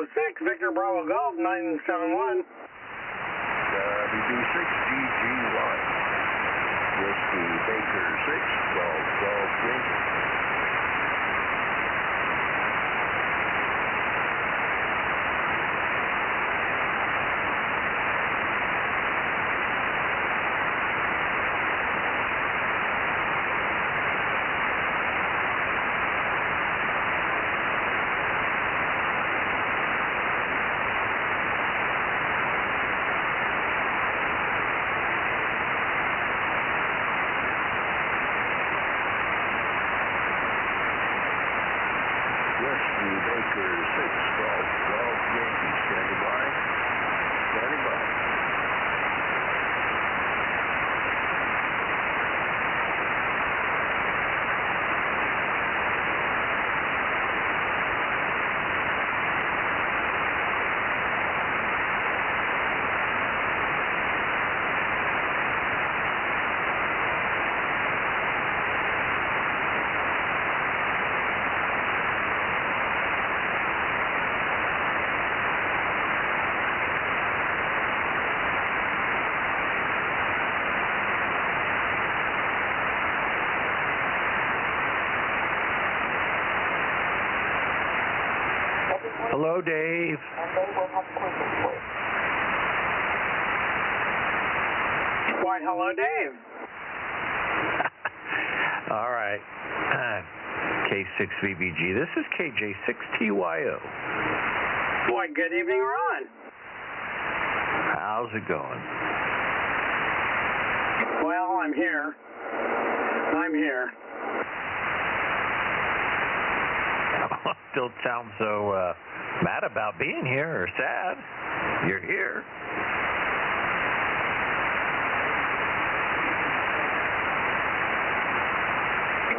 6, Victor Bravo Golf, 971. BB6GG1. Whiskey Baker 6, Golf Yankee. Whiskey Baker 6, Golf Yankee, standing by. Standing by. Hello, Dave. Why, hello, Dave. All right. K6VBG. This is KJ6TYO. Why, good evening, Ron. How's it going? Well, I'm here. I'm here. Don't sound so mad about being here or sad. You're here.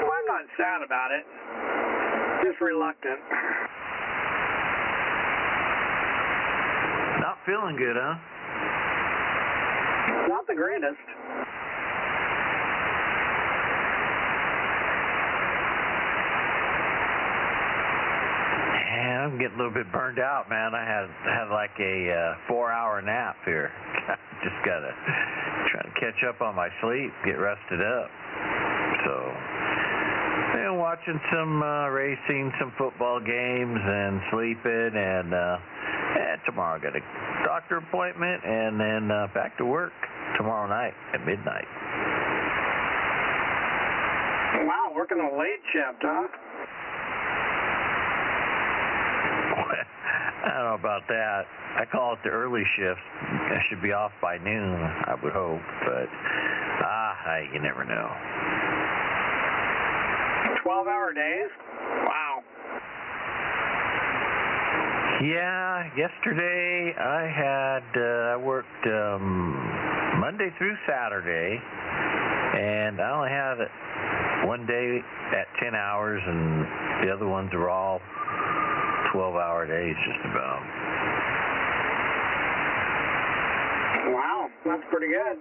Well, I'm not sad about it. Just reluctant. Not feeling good, huh? Not the greatest. Man, I'm getting a little bit burned out, man. I had like a 4-hour nap here. Just gotta try to catch up on my sleep, get rested up. So, and watching some racing, some football games, and sleeping, and tomorrow I got a doctor appointment, and then back to work tomorrow night at midnight. Wow, working a late shift, huh? I don't know about that. I call it the early shift. I should be off by noon, I would hope, but you never know. 12-hour days? Wow. Yeah, yesterday I worked Monday through Saturday, and I only had one day at 10 hours, and the other ones were all 12-hour days, just about. Wow, that's pretty good.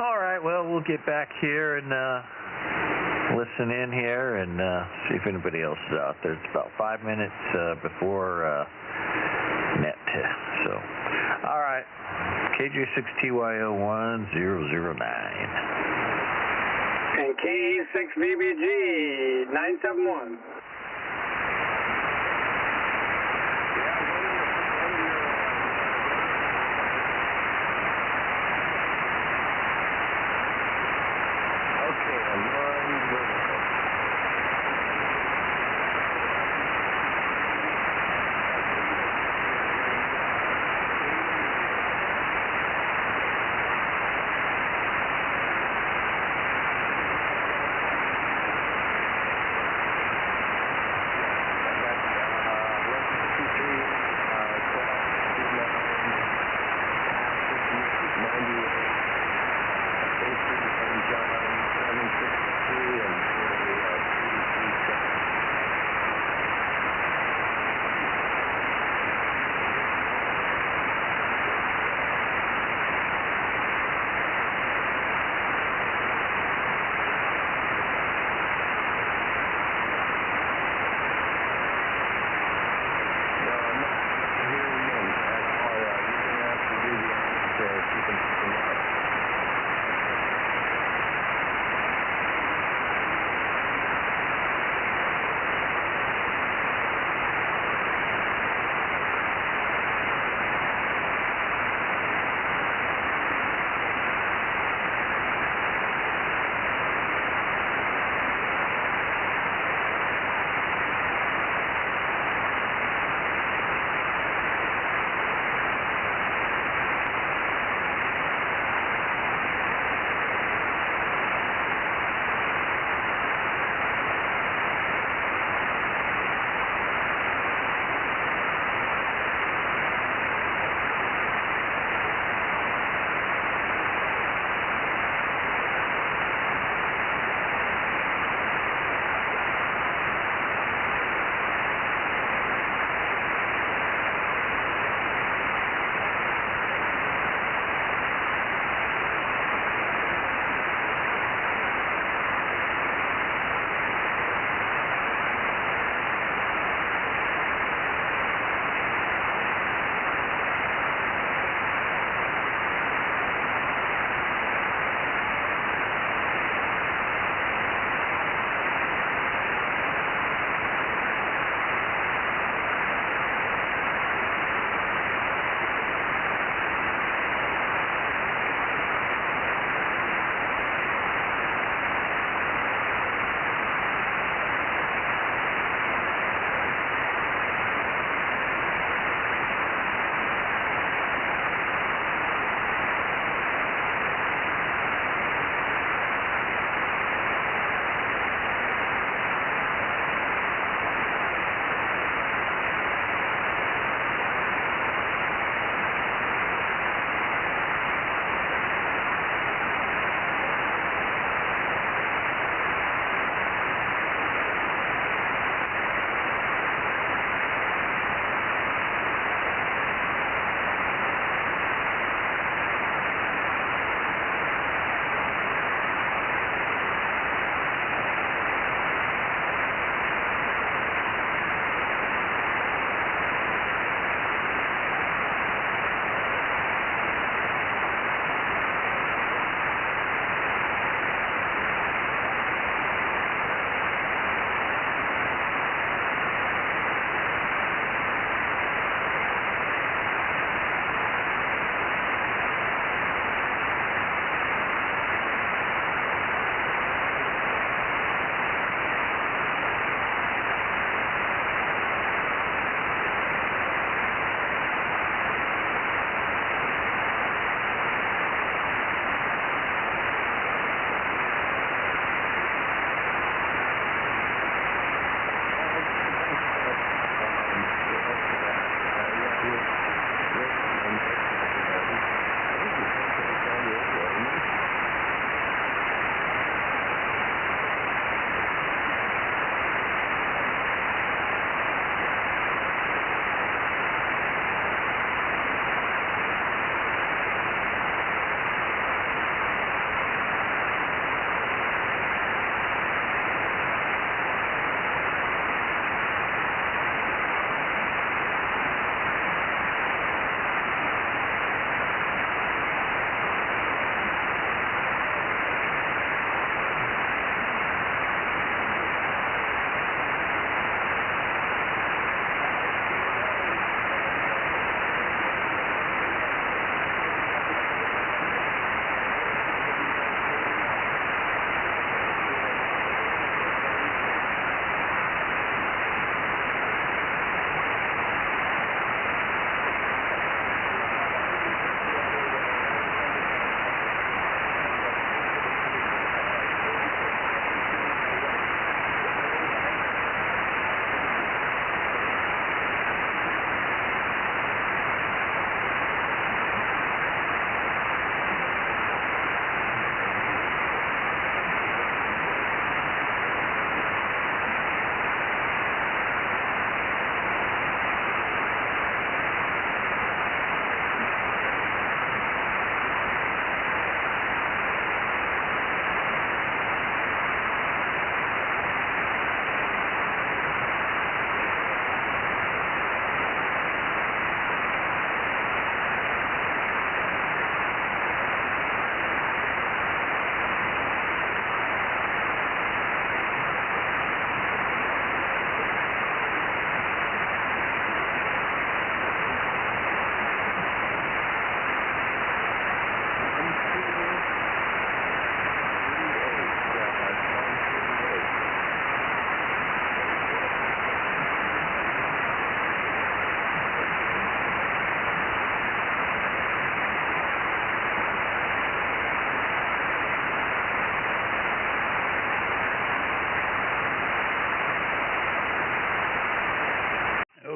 All right, well, we'll get back here and listen in here and see if anybody else is out there. It's about 5 minutes before net. So, all right, KJ6TYO1009. And K6VBG 971.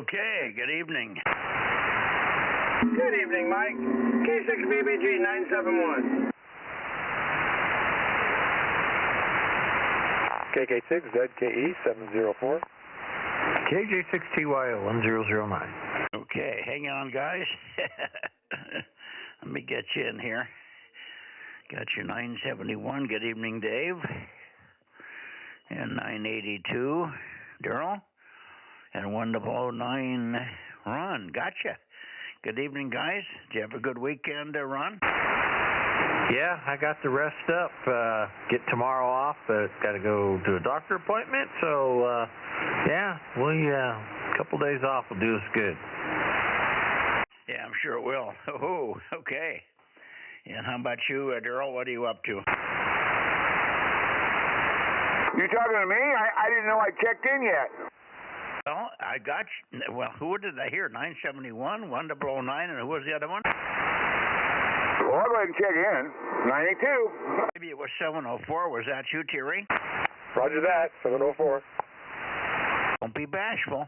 Okay, good evening. Good evening, Mike. K6BBG 971. KK6 ZKE 704. KJ6TYO 1009. Okay, hang on, guys. Let me get you in here. Got your 971. Good evening, Dave. And 982, Daryl. And 1009, Ron. Gotcha. Good evening, guys. Did you have a good weekend, Ron? Yeah, I got the rest up. Get tomorrow off, but got to go to a doctor appointment. So, yeah, a couple days off will do us good. Yeah, I'm sure it will. Oh, okay. And how about you, Daryl? What are you up to? You talking to me? I didn't know I checked in yet. Well, I got you. Well, who did I hear? 971, 1009, and who was the other one? Well, I'll go ahead and check in. 982. Maybe it was 704. Was that you, Terry? Roger that, 704. Don't be bashful.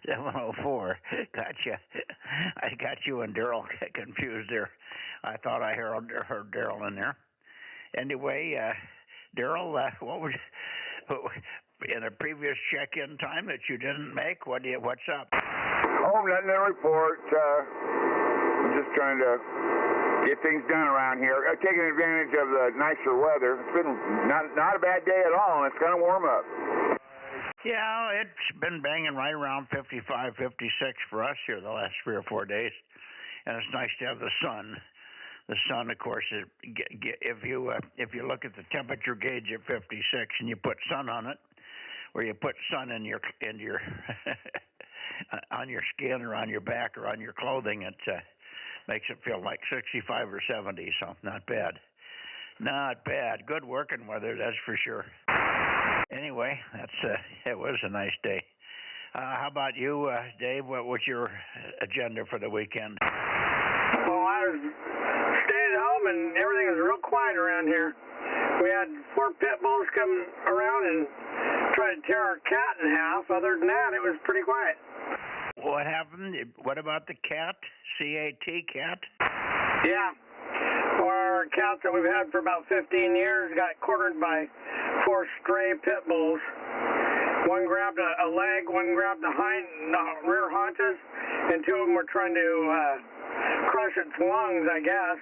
704. Gotcha. I got you and Daryl confused there. I thought I heard Daryl in there. Anyway, Daryl, what was in a previous check-in time that you didn't make? What's up? Oh, nothing to report. I'm just trying to get things done around here. Taking advantage of the nicer weather. It's been not a bad day at all, and it's going to warm up. Yeah, it's been banging right around 55, 56 for us here the last 3 or 4 days, and it's nice to have the sun. The sun, of course, if you look at the temperature gauge at 56 and you put sun on it, or you put sun in your on your skin or on your back or on your clothing, it makes it feel like 65 or 70. So not bad, not bad. Good working weather, that's for sure. Anyway, it was a nice day. How about you, Dave? What was your agenda for the weekend? Well, I was staying at home and everything was real quiet around here. We had 4 pit bulls come around and try to tear our cat in half. Other than that, it was pretty quiet. What happened? What about the cat? C-A-T, cat? Yeah. Our cats that we've had for about 15 years got cornered by 4 stray pit bulls. One grabbed a leg, one grabbed the rear haunches, and 2 of them were trying to crush its lungs, I guess.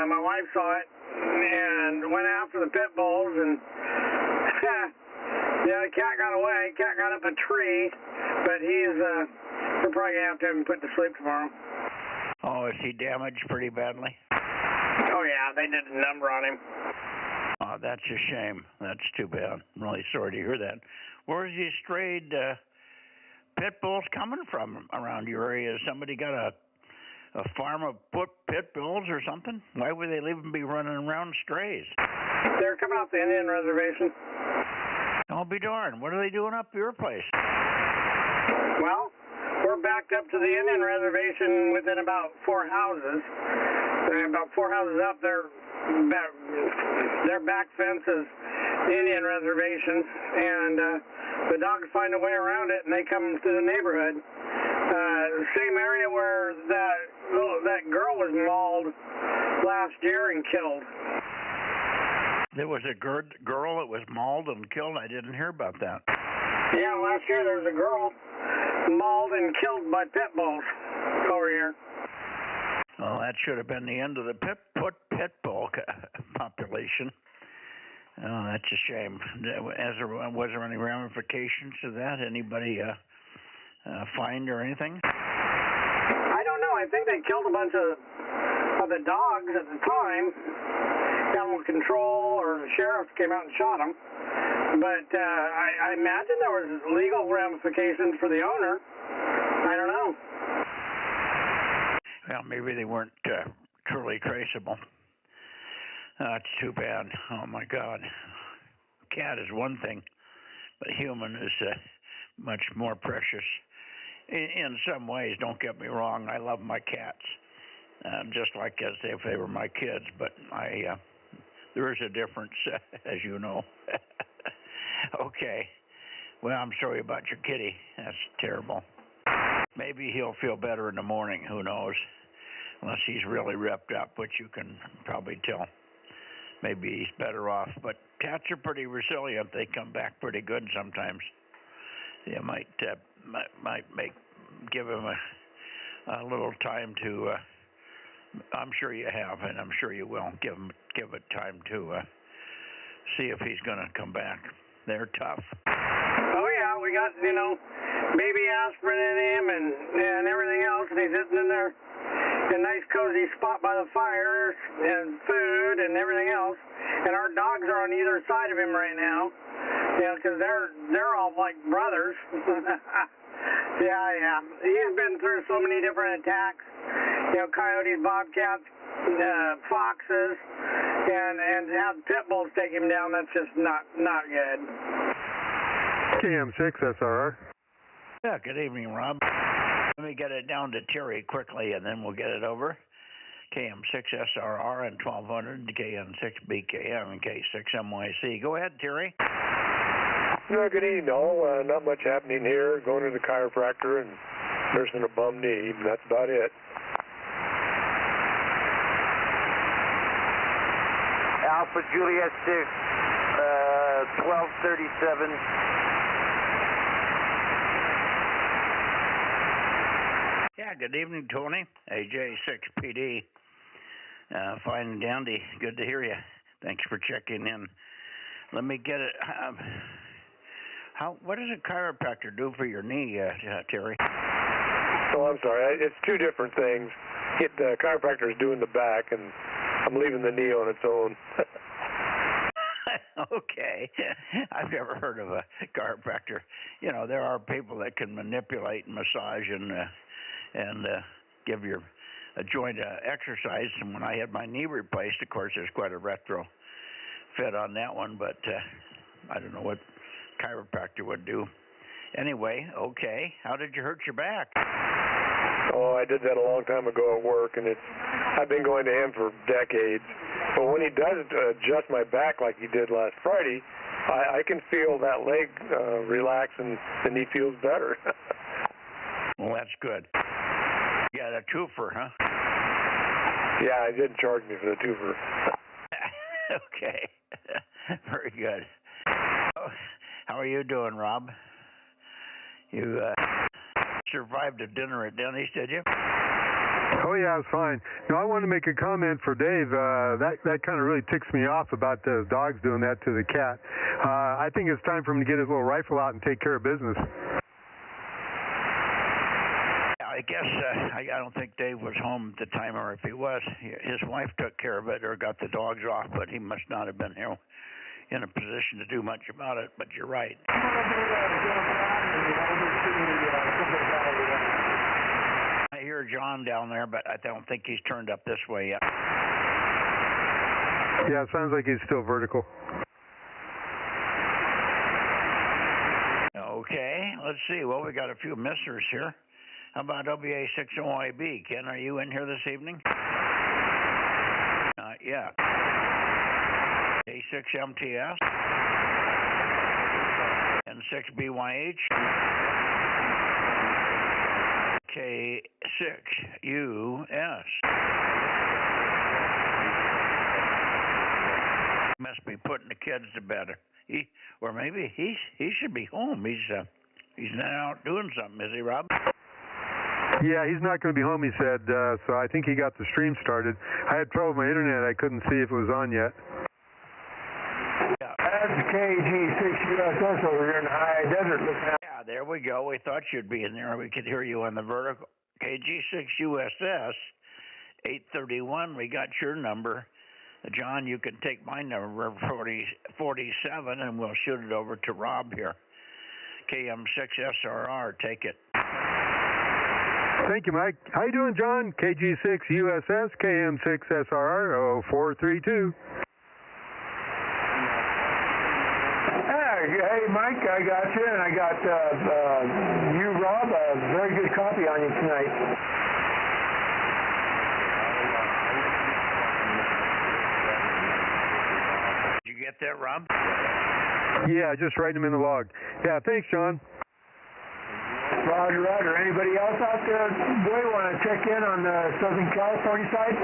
My wife saw it and went after the pit bulls, and yeah, the cat got away. Cat got up a tree, but we're probably gonna have to have him put to sleep tomorrow. Oh, is he damaged pretty badly? Oh yeah, they did a number on him. Oh, that's a shame. That's too bad. I'm really sorry to hear that. Where's these strayed pit bulls coming from around your area? Has somebody got a farm of pit bulls or something? Why would they even be running around strays? They're coming off the Indian reservation. I'll be darned. What are they doing up your place? Well, we're backed up to the Indian reservation within about 4 houses. About 4 houses up, their back fence is Indian reservation, and the dogs find a way around it, and they come to the neighborhood. Same area where that girl was mauled last year and killed. There was a girl that was mauled and killed? I didn't hear about that. Yeah, last year there was a girl mauled and killed by pit bulls over here. Well, that should have been the end of the pit bull population. Oh, that's a shame. Was there any ramifications to that? Anybody fined or anything? I don't know. I think they killed a bunch of the dogs at the time. Animal control or the sheriff came out and shot them. But I imagine there was legal ramifications for the owner. I don't know. Well, maybe they weren't truly traceable. That's too bad. Oh, my God. Cat is one thing, but human is much more precious. In some ways, don't get me wrong, I love my cats, just like as if they were my kids, but there is a difference, as you know. Okay. Well, I'm sorry about your kitty. That's terrible. Maybe he'll feel better in the morning. Who knows? Unless he's really ripped up, which you can probably tell. Maybe he's better off. But cats are pretty resilient. They come back pretty good sometimes. You might give him a little time to. I'm sure you have, and I'm sure you will. Give it time to see if he's going to come back. They're tough. Oh yeah, we got baby aspirin in him and everything else, and he's sitting in there in a nice cozy spot by the fire and food and everything else. And our dogs are on either side of him right now, because they're all like brothers. Yeah. He's been through so many different attacks. Coyotes, bobcats, foxes, and to have pit bulls take him down, that's just not good. KM6 SRR. Yeah, good evening, Rob. Let me get it down to Terry quickly, and then we'll get it over. KM6 SRR and 1200, KN6 BKM and K6 MYC. Go ahead, Terry. Yeah, good evening, all. Not much happening here. Going to the chiropractor and nursing a bum knee. That's about it. Alpha Juliet 6, 1237. Yeah, good evening, Tony. AJ6PD. Fine and dandy. Good to hear you. Thanks for checking in. Let me get it. What does a chiropractor do for your knee, Terry? Oh, I'm sorry. It's two different things. The chiropractor is doing the back, and I'm leaving the knee on its own. Okay. I've never heard of a chiropractor. There are people that can manipulate and massage and give a joint exercise. And when I had my knee replaced, of course, there's quite a retro fit on that one, but I don't know what chiropractor would do. Anyway, okay. How did you hurt your back? Oh, I did that a long time ago at work, and I've been going to him for decades. But when he does adjust my back like he did last Friday, I can feel that leg relax, and the knee feels better. Well, that's good. You got a twofer, huh? Yeah, he didn't charge me for the twofer. Okay. Very good. How are you doing, Rob? You survived a dinner at Denny's, did you? Oh, yeah, it's fine. I wanted to make a comment for Dave. That kind of really ticks me off about the dogs doing that to the cat. I think it's time for him to get his little rifle out and take care of business. I guess I don't think Dave was home at the time, or if he was, his wife took care of it or got the dogs off, but he must not have been in a position to do much about it. But you're right. I hear John down there, but I don't think he's turned up this way yet. Yeah, it sounds like he's still vertical. Okay, let's see. Well, we got a few missers here. How about WA60YB? Ken, are you in here this evening? Not yet. A6MTS. N6BYH. K6US. Must be putting the kids to bed. Or maybe he should be home. He's not out doing something, is he, Rob? Yeah, he's not going to be home, he said, so I think he got the stream started. I had trouble with my internet. I couldn't see if it was on yet. Yeah. That's KG6USS over here in the high desert looking out. Yeah, there we go. We thought you'd be in there. We could hear you on the vertical. KG6USS 831. We got your number. John, you can take my number, 47, and we'll shoot it over to Rob here. KM6SRR, take it. Thank you, Mike. How you doing, John? KG6USS, KM6SRR 0432. Hey, Mike, I got you, and I got you, Rob, a very good copy on you tonight. Did you get that, Rob? Yeah, just writing them in the log. Yeah, thanks, John. Roger, roger. Anybody else out there, boy, want to check in on the Southern California side?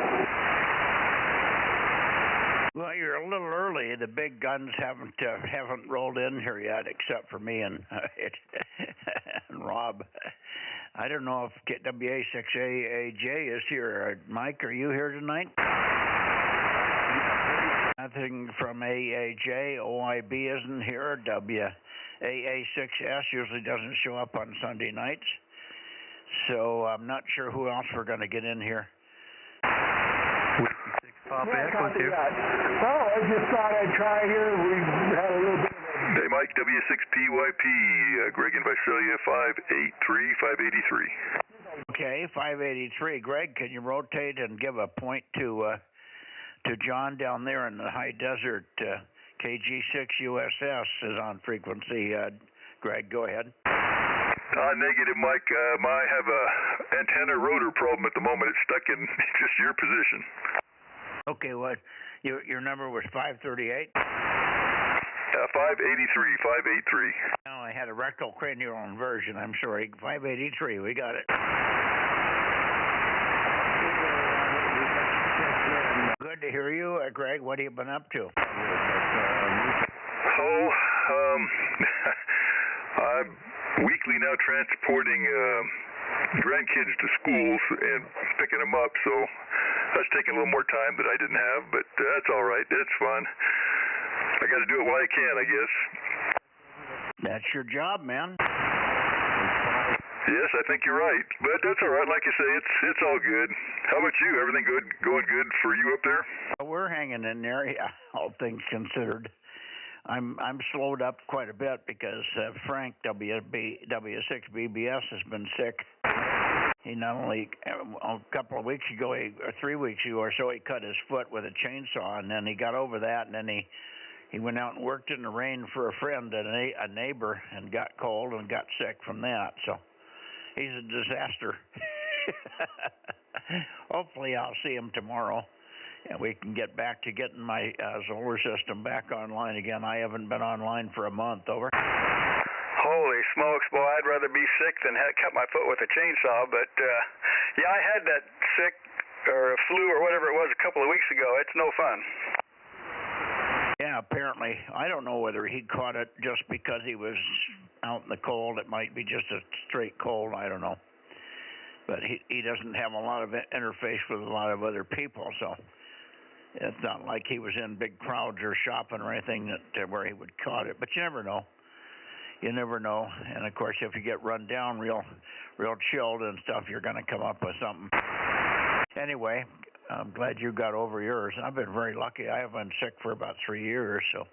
Well, you're a little early. The big guns haven't rolled in here yet, except for me and and Rob. I don't know if WA6AJ is here. Mike, are you here tonight? Nothing from AAJ. OIB isn't here. WAA6S usually doesn't show up on Sunday nights. So I'm not sure who else we're going to get in here. Papa Echo's here. Oh, I just thought I'd try here. We had a little bit of a... Hey, Mike, W6PYP, Greg in Visalia, 583, 583. Okay, 583. Greg, can you rotate and give a point to John down there in the high desert? KG6USS is on frequency. Greg, go ahead. Negative, Mike. I have a antenna rotor problem at the moment. It's stuck in just your position. Okay, what? Your number was 538? 583, 583. No, I had a rectal cranial inversion. I'm sorry. 583. We got it. Good to hear you, Greg. What have you been up to? I'm weekly now transporting grandkids to schools and picking them up, so that's taking a little more time that I didn't have, but that's all right. It's fun. I got to do it while I can, I guess. That's your job, man. Yes, I think you're right, but that's all right. Like you say, it's all good. How about you? Everything good? Going good for you up there? We're hanging in there, yeah, all things considered. I'm slowed up quite a bit because Frank W6BBS has been sick. He not only a couple of weeks ago, or 3 weeks ago or so, he cut his foot with a chainsaw, and then he got over that, and then he went out and worked in the rain for a friend, a neighbor, and got cold and got sick from that. So he's a disaster. Hopefully, I'll see him tomorrow. And we can get back to getting my solar system back online again. I haven't been online for a month. Over. Holy smokes, boy, I'd rather be sick than cut my foot with a chainsaw. But, yeah, I had that sick or flu or whatever it was a couple of weeks ago. It's no fun. Yeah, apparently. I don't know whether he caught it just because he was out in the cold. It might be just a straight cold. I don't know. But he doesn't have a lot of interface with a lot of other people, so... It's not like he was in big crowds or shopping or anything where he would caught it. But you never know. You never know. And, of course, if you get run down real chilled and stuff, you're going to come up with something. Anyway, I'm glad you got over yours. I've been very lucky. I have been sick for about 3 years, so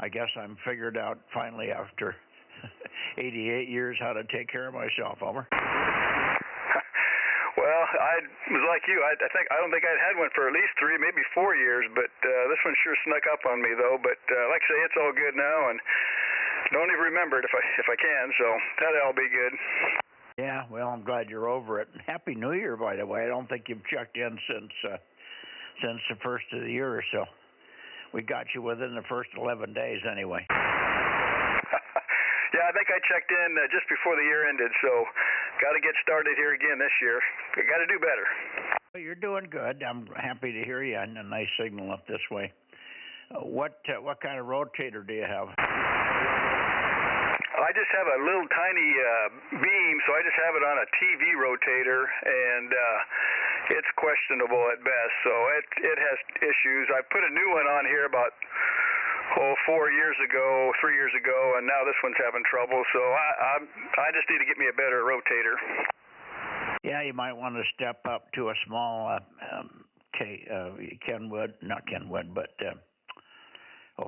I guess I'm figured out finally after 88 years how to take care of myself. Over. Well, I was like you. I don't think I'd had one for at least 3, maybe 4 years, but this one sure snuck up on me, though. But like I say, it's all good now, and don't even remember it if I can. So that'll all be good. Yeah, well, I'm glad you're over it. Happy New Year, by the way. I don't think you've checked in since the first of the year or so. We got you within the first 11 days, anyway. Yeah, I think I checked in just before the year ended, so got to get started here again this year. We got to do better. Well, you're doing good. I'm happy to hear you, and a nice signal up this way. What kind of rotator do you have? I just have a little tiny beam, so I just have it on a TV rotator, and it's questionable at best. So it has issues. I put a new one on here about 3 years ago, and now this one's having trouble. So I just need to get me a better rotator. Yeah, you might want to step up to a small Kenwood, not Kenwood, but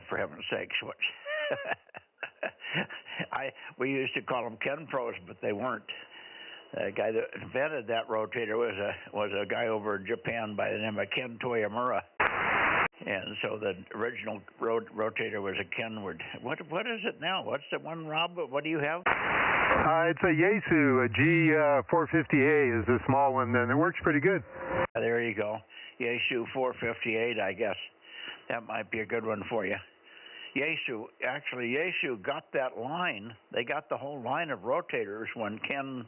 for heaven's sakes, what? We used to call them Ken Pros, but they weren't. The guy that invented that rotator was a guy over in Japan by the name of Ken Toyomura. And so the original rotator was a Kenwood. What is it now? What's the one, Rob? What do you have? It's a Yaesu, a G450A is a small one, and it works pretty good. There you go. Yaesu 458, I guess. That might be a good one for you. Yaesu got that line. They got the whole line of rotators when Ken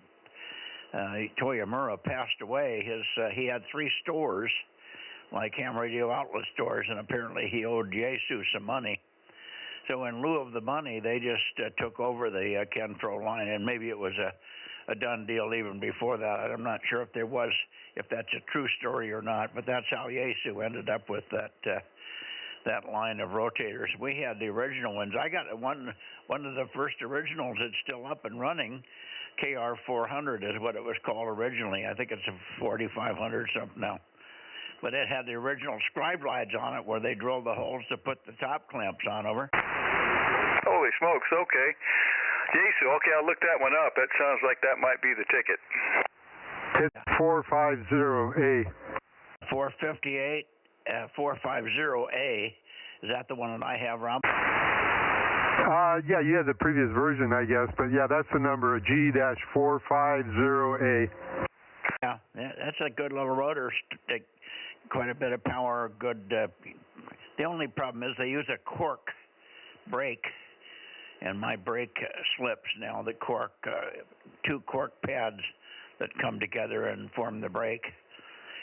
Toyomura passed away. He had 3 stores, like ham radio outlet stores, and apparently he owed Yaesu some money. So in lieu of the money, they just took over the Kentro line, and maybe it was a done deal even before that. I'm not sure if that's a true story or not, but that's how Yaesu ended up with that line of rotators. We had the original ones. I got one of the first originals that's still up and running. KR400 is what it was called originally. I think it's a 4500 something now. But it had the original scribe lines on it where they drilled the holes to put the top clamps on over. Holy smokes, okay. Yaesu, okay, I'll look that one up. That sounds like that might be the ticket. It's 450A. 458, 450A. Is that the one that I have, Rob? Yeah, you had the previous version, I guess, but yeah, that's the number, G-450A. Yeah, that's a good little rotor. Quite a bit of power, good. The only problem is they use a cork brake, and my brake slips now. The cork, 2 cork pads that come together and form the brake.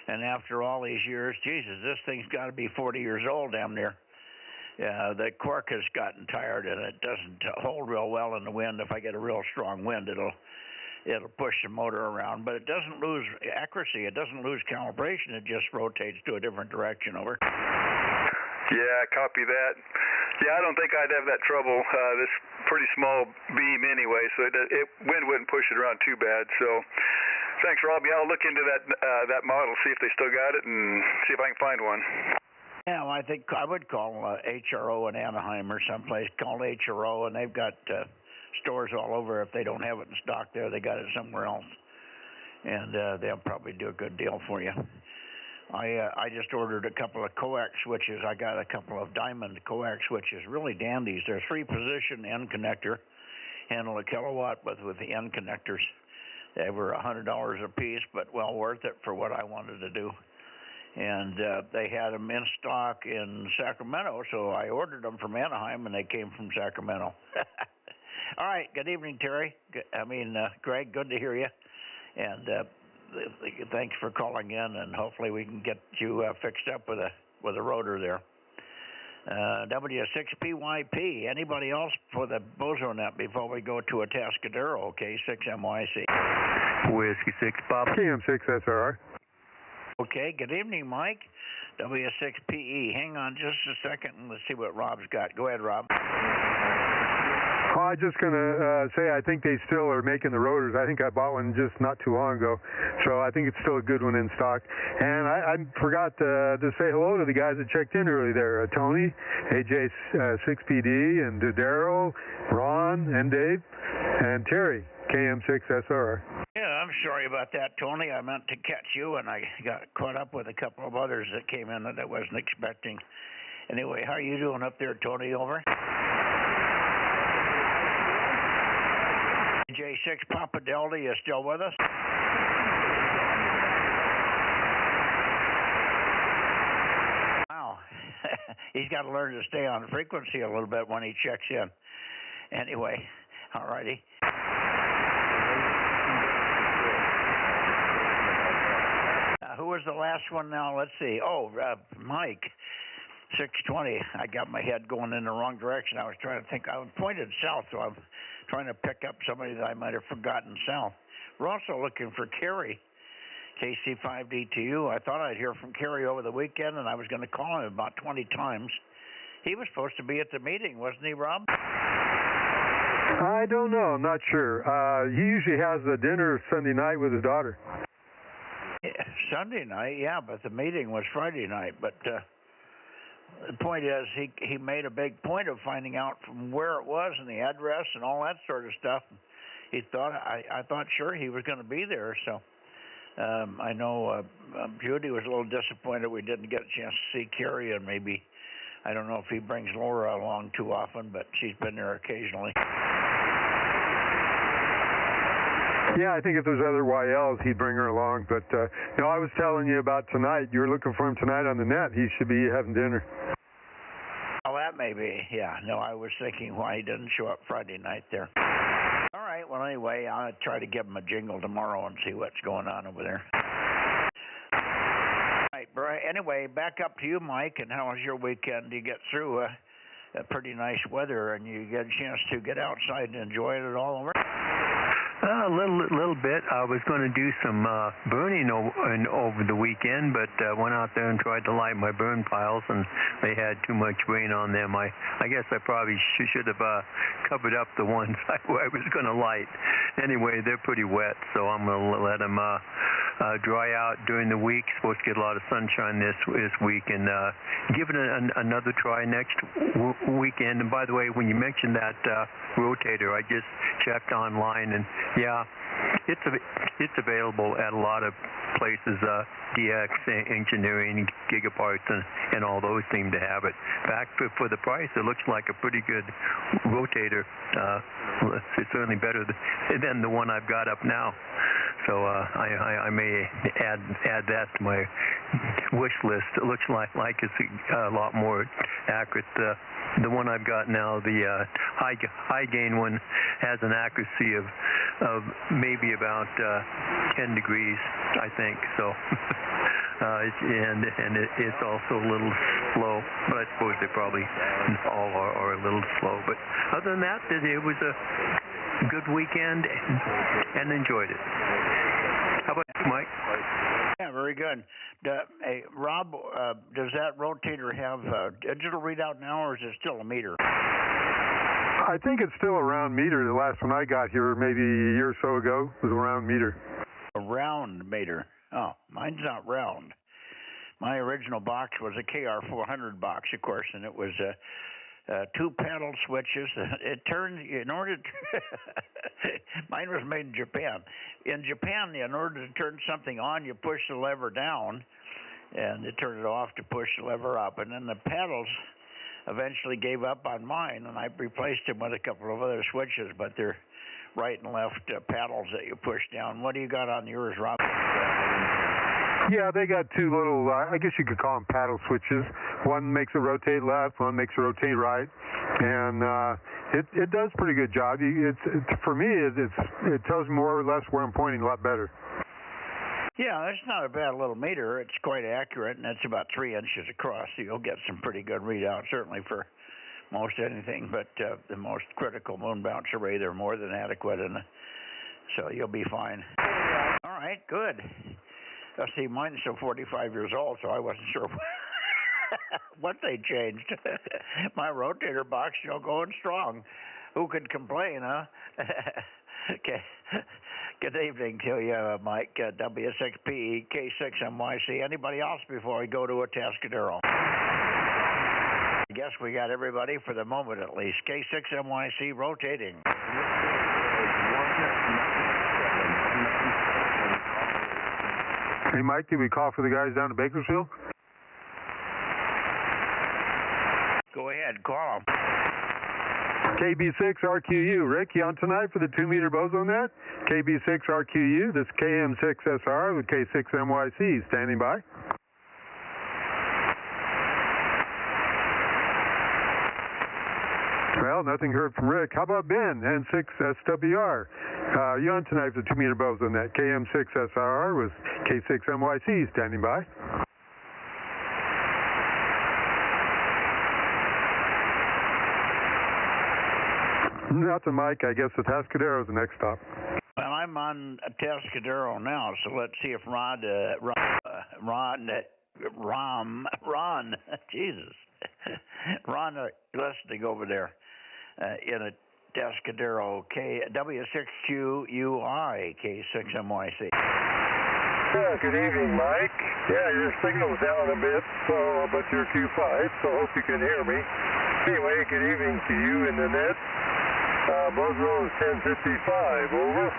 And after all these years, Jesus, this thing's got to be 40 years old damn near. The cork has gotten tired, and it doesn't hold real well in the wind. If I get a real strong wind, it'll push the motor around, but it doesn't lose accuracy. It doesn't lose calibration. It just rotates to a different direction. Over. Yeah, copy that. Yeah, I don't think I'd have that trouble. This pretty small beam anyway, so wind wouldn't push it around too bad. So, thanks, Rob. Yeah, I'll look into that model, see if they still got it, and see if I can find one. Yeah, well, I think I would call HRO in Anaheim or someplace called HRO, and they've got stores all over. If they don't have it in stock there, they got it somewhere else, and they'll probably do a good deal for you. I just ordered a couple of coax switches. I got a couple of diamond coax switches, really dandies. They're 3-position end connector, handle a kilowatt with the end connectors. They were $100 a piece, but well worth it for what I wanted to do. And they had them in stock in Sacramento, so I ordered them from Anaheim, and they came from Sacramento. All right, good evening, Terry. Greg, good to hear you. And thanks for calling in, and hopefully we can get you fixed up with a rotor there. W6PYP. Anybody else for the Bozo Net before we go to a Atascadero? Okay, 6MYC. Whiskey 6 Bob. KM6SRR. Okay, good evening, Mike. W6PE. Hang on just a second and let's see what Rob's got. Go ahead, Rob. Oh, I'm just going to say I think they still are making the rotors. I think I bought one just not too long ago, so I think it's still a good one in stock. And I forgot to say hello to the guys that checked in early there. Tony, AJ6PD, and Daryl, Ron, and Dave, and Terry, KM6SR. Yeah, I'm sorry about that, Tony. I meant to catch you, and I got caught up with a couple of others that came in that I wasn't expecting. Anyway, how are you doing up there, Tony? Over. J6 Papa Delta, you still with us? Wow. He's got to learn to stay on frequency a little bit when he checks in. Anyway, all righty. Who was the last one now? Let's see. Oh, Mike. 620. I got my head going in the wrong direction. I was trying to think. I was pointed south, so I'm trying to pick up somebody that I might have forgotten south. We're also looking for Kerry, KC5DTU. I thought I'd hear from Kerry over the weekend, and I was going to call him about 20 times. He was supposed to be at the meeting, wasn't he, Rob? I don't know. I'm not sure. He usually has a dinner Sunday night with his daughter. Yeah, Sunday night, yeah, but the meeting was Friday night. But the point is, he made a big point of finding out from where it was and the address and all that sort of stuff. He thought I thought sure he was going to be there. So I know Judy was a little disappointed we didn't get a chance to see Kerry, and maybe I don't know if he brings Laura along too often, but she's been there occasionally. Yeah, I think if there's other YLs, he'd bring her along. But, I was telling you about tonight. You were looking for him tonight on the net. He should be having dinner. Well, that may be. Yeah. No, I was thinking why he didn't show up Friday night there. All right. Well, anyway, I'll try to give him a jingle tomorrow and see what's going on over there. All right, Brian. Anyway, back up to you, Mike. And how was your weekend? You get through pretty nice weather, and you get a chance to get outside and enjoy it all over? A little bit. I was going to do some burning over the weekend, but went out there and tried to light my burn piles, and they had too much rain on them. I guess I probably should have covered up the ones I was going to light. Anyway, they're pretty wet, so I'm going to let them dry out during the week. Supposed to get a lot of sunshine this week, and give it another try next weekend. And by the way, when you mentioned that rotator, I just checked online, and yeah, it's available at a lot of places. DX Engineering, Gigaparts, and all those seem to have it. Back for the price, it looks like a pretty good rotator. It's certainly better than the one I've got up now. So I may add that to my wish list. It looks like it's a lot more accurate. The one I've got now, the high gain one, has an accuracy of maybe about 10 degrees, I think. So, it's also a little slow, but I suppose they probably all are a little slow. But other than that, it was a good weekend and enjoyed it. How about you, Mike? Yeah, very good. Hey, Rob, does that rotator have a digital readout now, or is it still a meter? I think it's still a round meter. The last one I got here maybe a year or so ago was a round meter. A round meter. Oh, mine's not round. My original box was a KR400 box, of course, and it was two paddle switches. It turned, in order to mine was made in Japan. In Japan, in order to turn something on, you push the lever down, and you turn it off to push the lever up. And then the paddles eventually gave up on mine, and I replaced them with a couple of other switches, but they're right and left paddles that you push down. What do you got on yours, Rob? Yeah, they got two little, I guess you could call them paddle switches. One makes it rotate left, one makes it rotate right, and it does a pretty good job. For me, it tells me more or less where I'm pointing a lot better. Yeah, it's not a bad little meter. It's quite accurate, and it's about 3 inches across, so you'll get some pretty good readouts, certainly for most anything, but the most critical moon bounce array, they're more than adequate, and so you'll be fine. All right, good. See, mine's still 45 years old, so I wasn't sure what they changed. My rotator box still going strong. Who could complain, huh? Okay. Good evening to you, Mike. W6P, K6MYC. Anybody else before we go to a Atascadero? I guess we got everybody for the moment at least. K6MYC rotating. Hey, Mike, did we call for the guys down to Bakersfield? Go ahead, call them. KB6RQU. Rick, you on tonight for the 2-meter Bozo Net? KB6RQU, this KM6SR with K6MYC. Standing by. Well, nothing heard from Rick. How about Ben, N6SWR? You on tonight for the 2-meter Bozo Net? KM6SR with K6MYC. Standing by. Nothing, Mike. I guess the Atascadero's the next stop. Well, I'm on Atascadero now, so let's see if Ron, Jesus, Ron, listening over there in a Atascadero, W6QUI, K6MYC. Yeah, good evening, Mike. Yeah, your signal's down a bit, but you're Q5, so hope you can hear me. Anyway, good evening to you in the net. Bozo is 1055, over.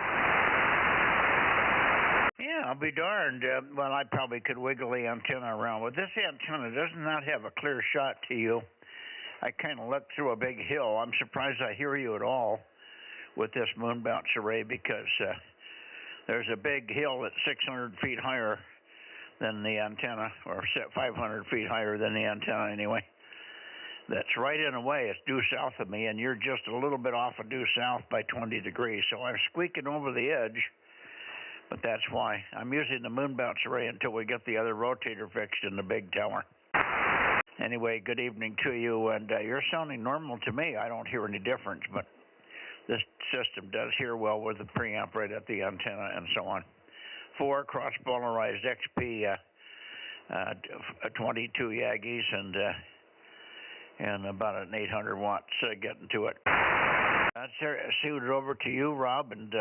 Yeah, I'll be darned. Well, I probably could wiggle the antenna around, but this antenna does not have a clear shot to you. I kind of looked through a big hill. I'm surprised I hear you at all with this moon bounce array because there's a big hill that's 600 feet higher than the antenna, or 500 feet higher than the antenna anyway. that's right in a way. It's due south of me, and you're just a little bit off of due south by 20 degrees. So I'm squeaking over the edge, but that's why. I'm using the moon bounce array until we get the other rotator fixed in the big tower. Anyway, good evening to you, and you're sounding normal to me. I don't hear any difference, but this system does hear well with the preamp right at the antenna and so on. 4 cross-polarized XP 22 Yagis and about an 800 watts getting to it. That's suited over to you, Rob, and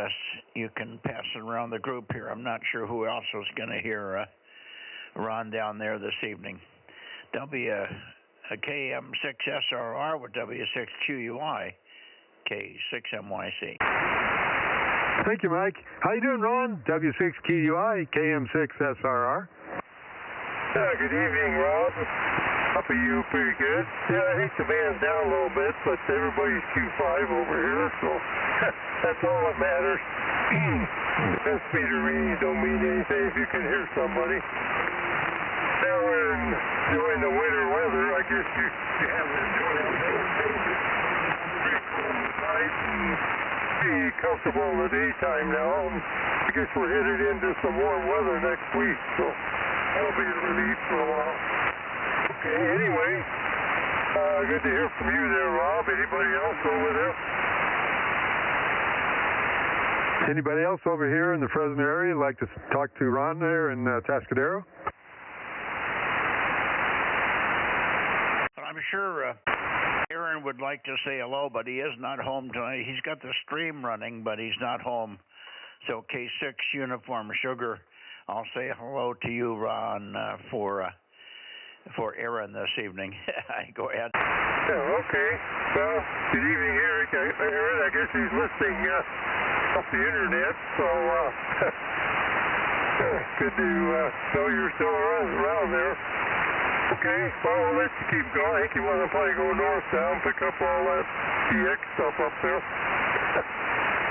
you can pass it around the group here. I'm not sure who else is going to hear Ron down there this evening. KM6SRR with W6QUI, K6MYC. Thank you, Mike. How you doing, Ron? W6QUI, KM6SRR. Good evening, Rob. Hope you pretty good. Yeah, I hate the band down a little bit, but everybody's Q5 over here, so that's all that matters. Best meter readings don't mean anything if you can hear somebody. Now we're enjoying the winter weather. I guess you haven't enjoyed it. Pretty cool night and be comfortable in the daytime now. I guess we're headed into some warm weather next week, so that'll be a relief for a while. Okay, anyway, good to hear from you there, Rob. Anybody else over there? Anybody else over here in the Fresno area like to talk to Ron there in Tascadero? I'm sure Aaron would like to say hello, but he is not home tonight. He's got the stream running, but he's not home. So K6 Uniform Sugar, I'll say hello to you, Ron, for Aaron this evening. Go ahead. Oh, okay. Well, good evening, Eric. Aaron, I guess he's listening off the internet, so good to know you're still around there. Okay, well, I'll let you keep going. I think you want to probably go north now and pick up all that TX stuff up there.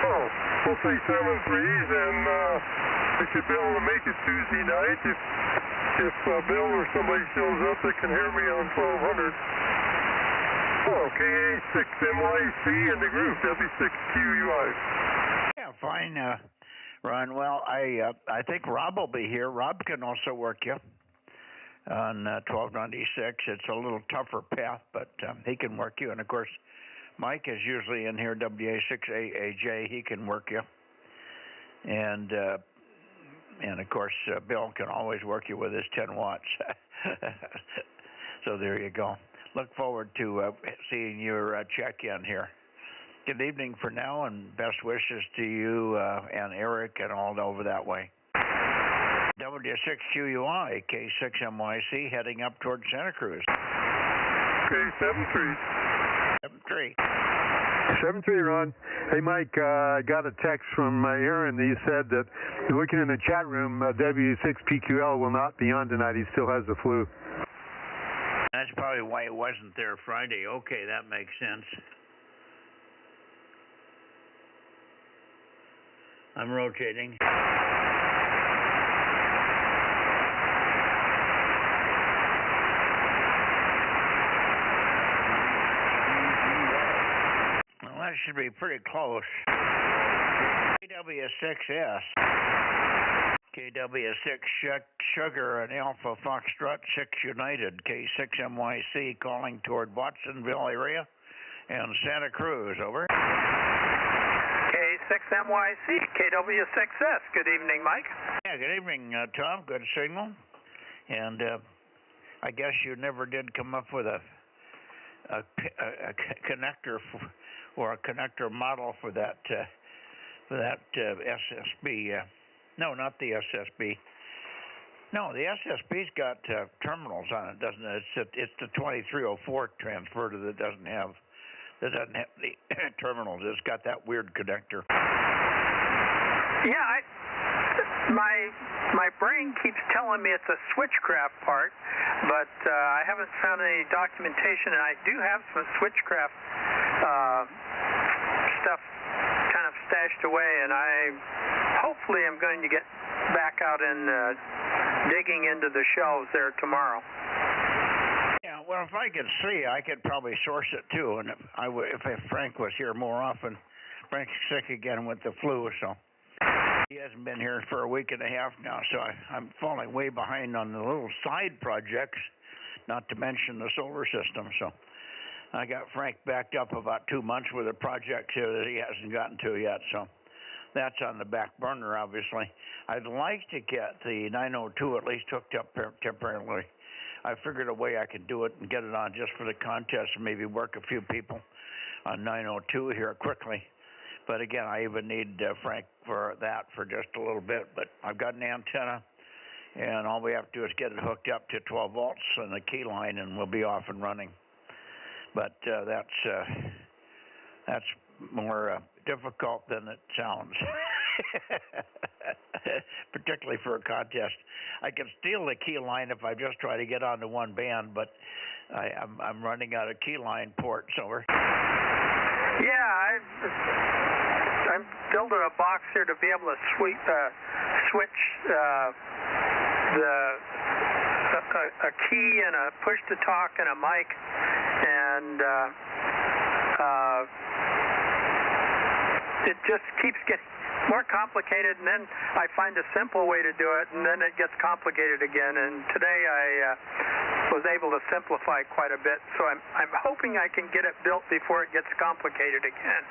Oh, we'll say 7-3s, and we should be able to make it Tuesday night if Bill or somebody shows up that can hear me on 1200. Okay, 6MYC and the group, W6QUI. Yeah, fine, Ron. Well, I think Rob will be here. Rob can also work you on 1296. It's a little tougher path, but he can work you. And, of course, Mike is usually in here, WA6AAJ. He can work you. And of course, Bill can always work you with his 10 watts. So there you go. Look forward to seeing your check-in here. Good evening for now, and best wishes to you and Eric and all over that way. W6QUI, K6MYC, heading up towards Santa Cruz. Okay, 7-3. 7-3. 7-3, Ron. Hey, Mike, I got a text from Aaron. He said that looking in the chat room, W6PQL will not be on tonight. He still has the flu. That's probably why it wasn't there Friday. Okay, that makes sense. I'm rotating. Well, that should be pretty close. KW6S. KW6 Sugar and Alpha Foxtrot 6 United. K6MYC calling toward Watsonville area and Santa Cruz. Over. K6MYC, KW6S. Good evening, Mike. Yeah, good evening, Tom. Good signal. And I guess you never did come up with a connector or a connector model for that SSB. No, not the SSB. No, the SSB's got terminals on it, doesn't it? It's the 2304 transverter that doesn't have the terminals. It's got that weird connector. Yeah, my brain keeps telling me it's a switchcraft part, but I haven't found any documentation, and I do have some switchcraft stuff kind of stashed away, and I hopefully am going to get back out and digging into the shelves there tomorrow. Yeah, Well, if I could see, I could probably source it too. And if Frank was here more often, Frank's sick again with the flu, so he hasn't been here for a week and a half now. So I'm falling way behind on the little side projects, not to mention the solar system. So I got Frank backed up about 2 months with a project here that he hasn't gotten to yet. So that's on the back burner, obviously. I'd like to get the 902 at least hooked up temporarily. I figured a way I could do it and get it on just for the contest and maybe work a few people on 902 here quickly. But again, I even need Frank for that for just a little bit. But I've got an antenna, and all we have to do is get it hooked up to 12 volts and the key line, and we'll be off and running. But that's more difficult than it sounds, particularly for a contest. I can steal the key line if I just try to get onto one band, but I'm running out of key line ports over. Yeah, I'm building a box here to be able to switch a key and a push to talk and a mic, and it just keeps getting more complicated, and then I find a simple way to do it, and then it gets complicated again. And today I was able to simplify quite a bit, so I'm hoping I can get it built before it gets complicated again.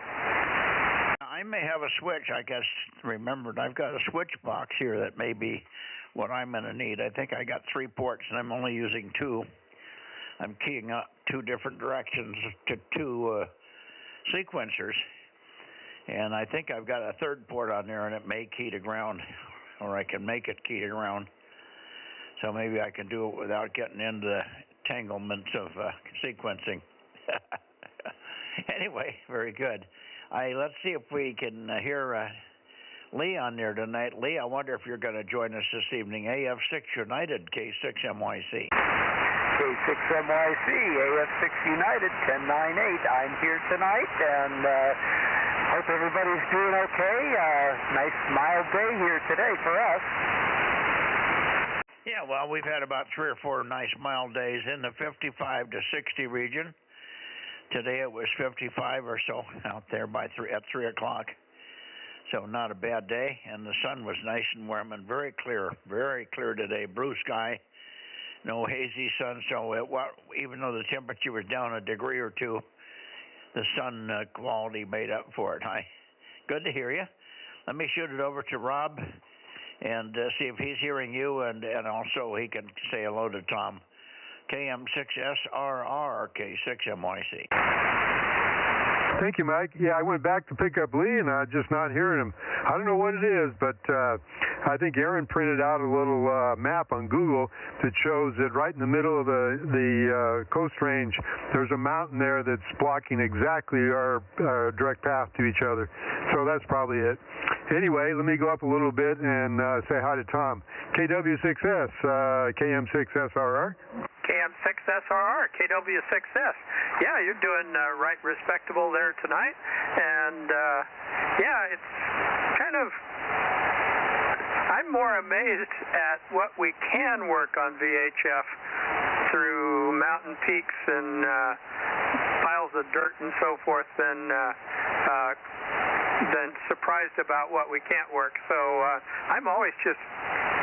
I may have a switch. I guess remembered I've got a switch box here that may be what I'm going to need. I think I got 3 ports, and I'm only using 2. I'm keying up 2 different directions to 2 sequencers. And I think I've got a 3rd port on there, and it may key to ground, or I can make it key to ground. So maybe I can do it without getting into the entanglements of sequencing. Anyway, very good. Let's see if we can hear Lee on there tonight. Lee, I wonder if you're going to join us this evening. AF6 United, K6MYC. K6MYC, AF6 United, 1098. I'm here tonight, and hope everybody's doing okay. Nice mild day here today for us. Yeah, well, we've had about 3 or 4 nice mild days in the 55 to 60 region. Today it was 55 or so out there at 3 o'clock. So not a bad day, and the sun was nice and warm and very clear today. Blue sky, no hazy sun. So even though the temperature was down a degree or 2, the sun quality made up for it. Hi, good to hear you. Let me shoot it over to Rob and see if he's hearing you, and also he can say hello to Tom. KM6SRR, K6MYC. Thank you, Mike. Yeah, I went back to pick up Lee, and I'm just not hearing him. I don't know what it is, but I think Aaron printed out a little map on Google that shows that right in the middle of the Coast Range, there's a mountain there that's blocking exactly our direct path to each other. So that's probably it. Anyway, let me go up a little bit and say hi to Tom. KW6S, KM6SRR. KM6SRR, KW6S. Yeah, you're doing right respectable there tonight. And, yeah, it's kind of, I'm more amazed at what we can work on VHF through mountain peaks and piles of dirt and so forth than surprised about what we can't work. So I'm always just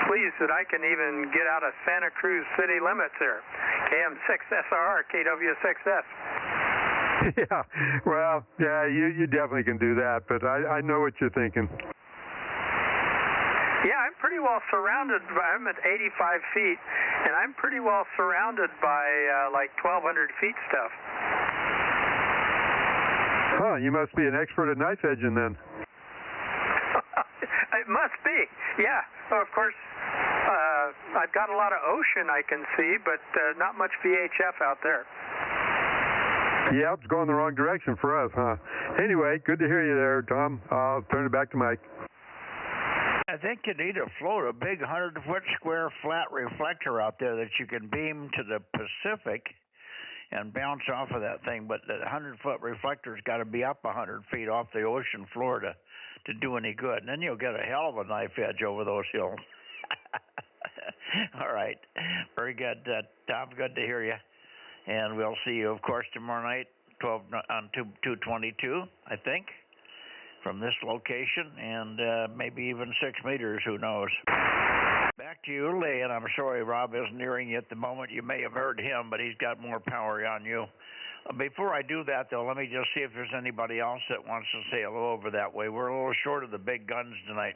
pleased that I can even get out of Santa Cruz city limits here. KM6SRR, KW6S. Yeah, well, yeah, you definitely can do that, but I know what you're thinking. Yeah, I'm pretty well surrounded I'm at 85 feet, and I'm pretty well surrounded by like 1,200 feet stuff. Huh, you must be an expert at night edging then. It must be, yeah. So of course, I've got a lot of ocean I can see, but not much VHF out there. Yeah, it's going the wrong direction for us, huh? Anyway, good to hear you there, Tom. I'll turn it back to Mike. I think you need to float a big 100-foot square flat reflector out there that you can beam to the Pacific and bounce off of that thing. But the 100-foot reflector's got to be up 100 feet off the ocean floor to do any good. And then you'll get a hell of a knife edge over those hills. All right. Very good, Tom. Good to hear you. And we'll see you, of course, tomorrow night, 12 on 222, I think, from this location, and maybe even 6 meters, who knows. Back to you, Lee, and I'm sorry Rob isn't hearing you at the moment. You may have heard him, but he's got more power on you. Before I do that, though, let me just see if there's anybody else that wants to say hello over that way. We're a little short of the big guns tonight.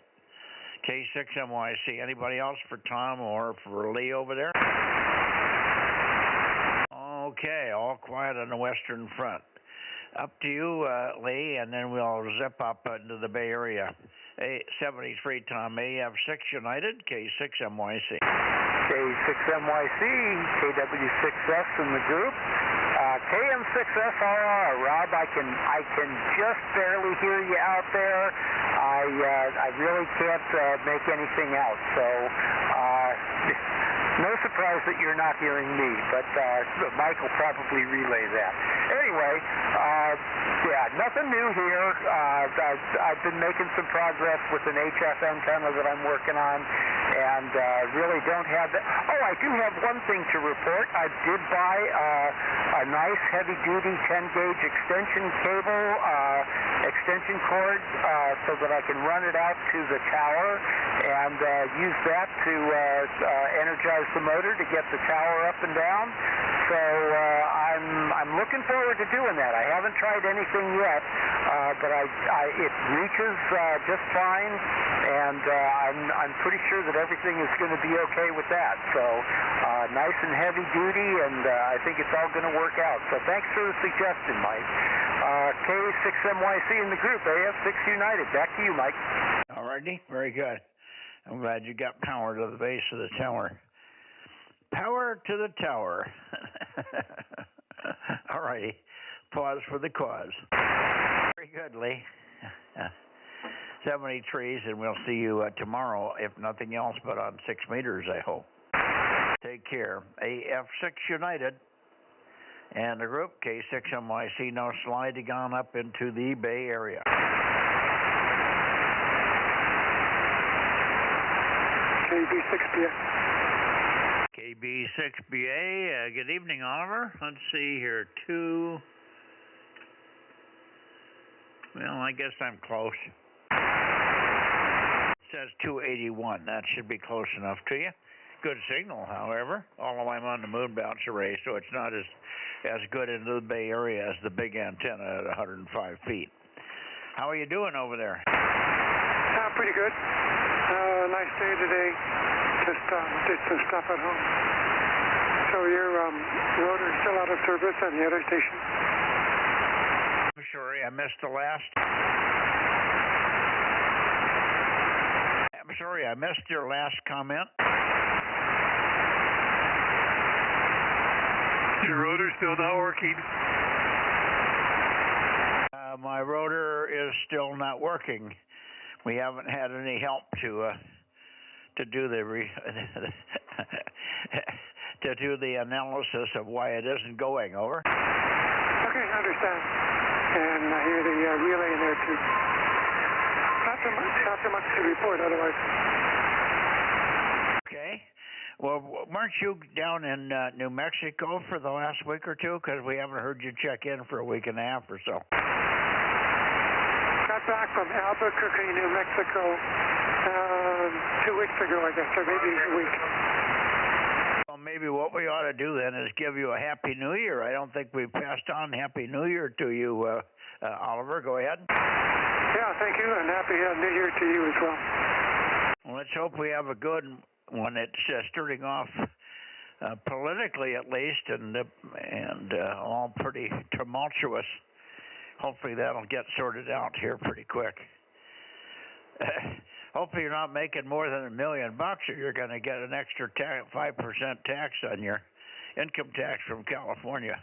K6MYC. Anybody else for Tom or for Lee over there? Okay, all quiet on the Western Front. Up to you, Lee, and then we'll zip up into the Bay Area. 73, Tom, AF6 United, K6MYC. K6MYC, KW6S in the group. KM6SRR, Rob, I can just barely hear you out there. I really can't make anything out, so no surprise that you're not hearing me, but Mike will probably relay that. Anyway, yeah, nothing new here. I've been making some progress with an HF antenna that I'm working on, and really don't have that. Oh, I do have one thing to report. I did buy a nice heavy-duty 10-gauge extension cable, extension cord, so that I can run it out to the tower and use that to energize the motor to get the tower up and down. So I'm looking forward to doing that. I haven't tried anything yet, but it reaches just fine, and I'm pretty sure that everything is going to be okay with that. So nice and heavy duty, and I think it's all going to work out. So thanks for the suggestion, Mike. K6MYC in the group, AF6 United. Back to you, Mike. All righty, very good. I'm glad you got power to the base of the tower. Power to the tower. All righty. Pause for the cause. Very good, Lee. 73s, and we'll see you tomorrow, if nothing else, but on 6 meters, I hope. Take care. AF6 United. And the group, K6MYC, now sliding on up into the Bay Area. KB6BA. KB6BA, good evening, Oliver. Let's see here, well, I guess I'm close. It says 281. That should be close enough to you. Good signal, however, although I'm on the moon bounce array, so it's not as good into the Bay Area as the big antenna at 105 feet. How are you doing over there? Pretty good. Nice day today. Just did some stuff at home. So your rotor is still out of service on the other station? I'm sorry, I missed the last. I'm sorry, I missed your last comment. Your rotor's still not working. My rotor is still not working. We haven't had any help to do the analysis of why it isn't going. Over. Okay, I understand. And I hear the relay in there too. Not so much to report otherwise. Okay. Well, weren't you down in New Mexico for the last week or two? Because we haven't heard you check in for a week and a half or so. Got back from Albuquerque, New Mexico 2 weeks ago, I guess, or maybe a week. Well, maybe what we ought to do then is give you a Happy New Year. I don't think we've passed on Happy New Year to you, Oliver. Go ahead. Yeah, thank you, and Happy New Year to you as well. Well, let's hope we have a good one. It's starting off politically, at least, and all pretty tumultuous. Hopefully that'll get sorted out here pretty quick. Hopefully you're not making more than $1 million, or you're going to get an extra 5% tax on your income tax from California.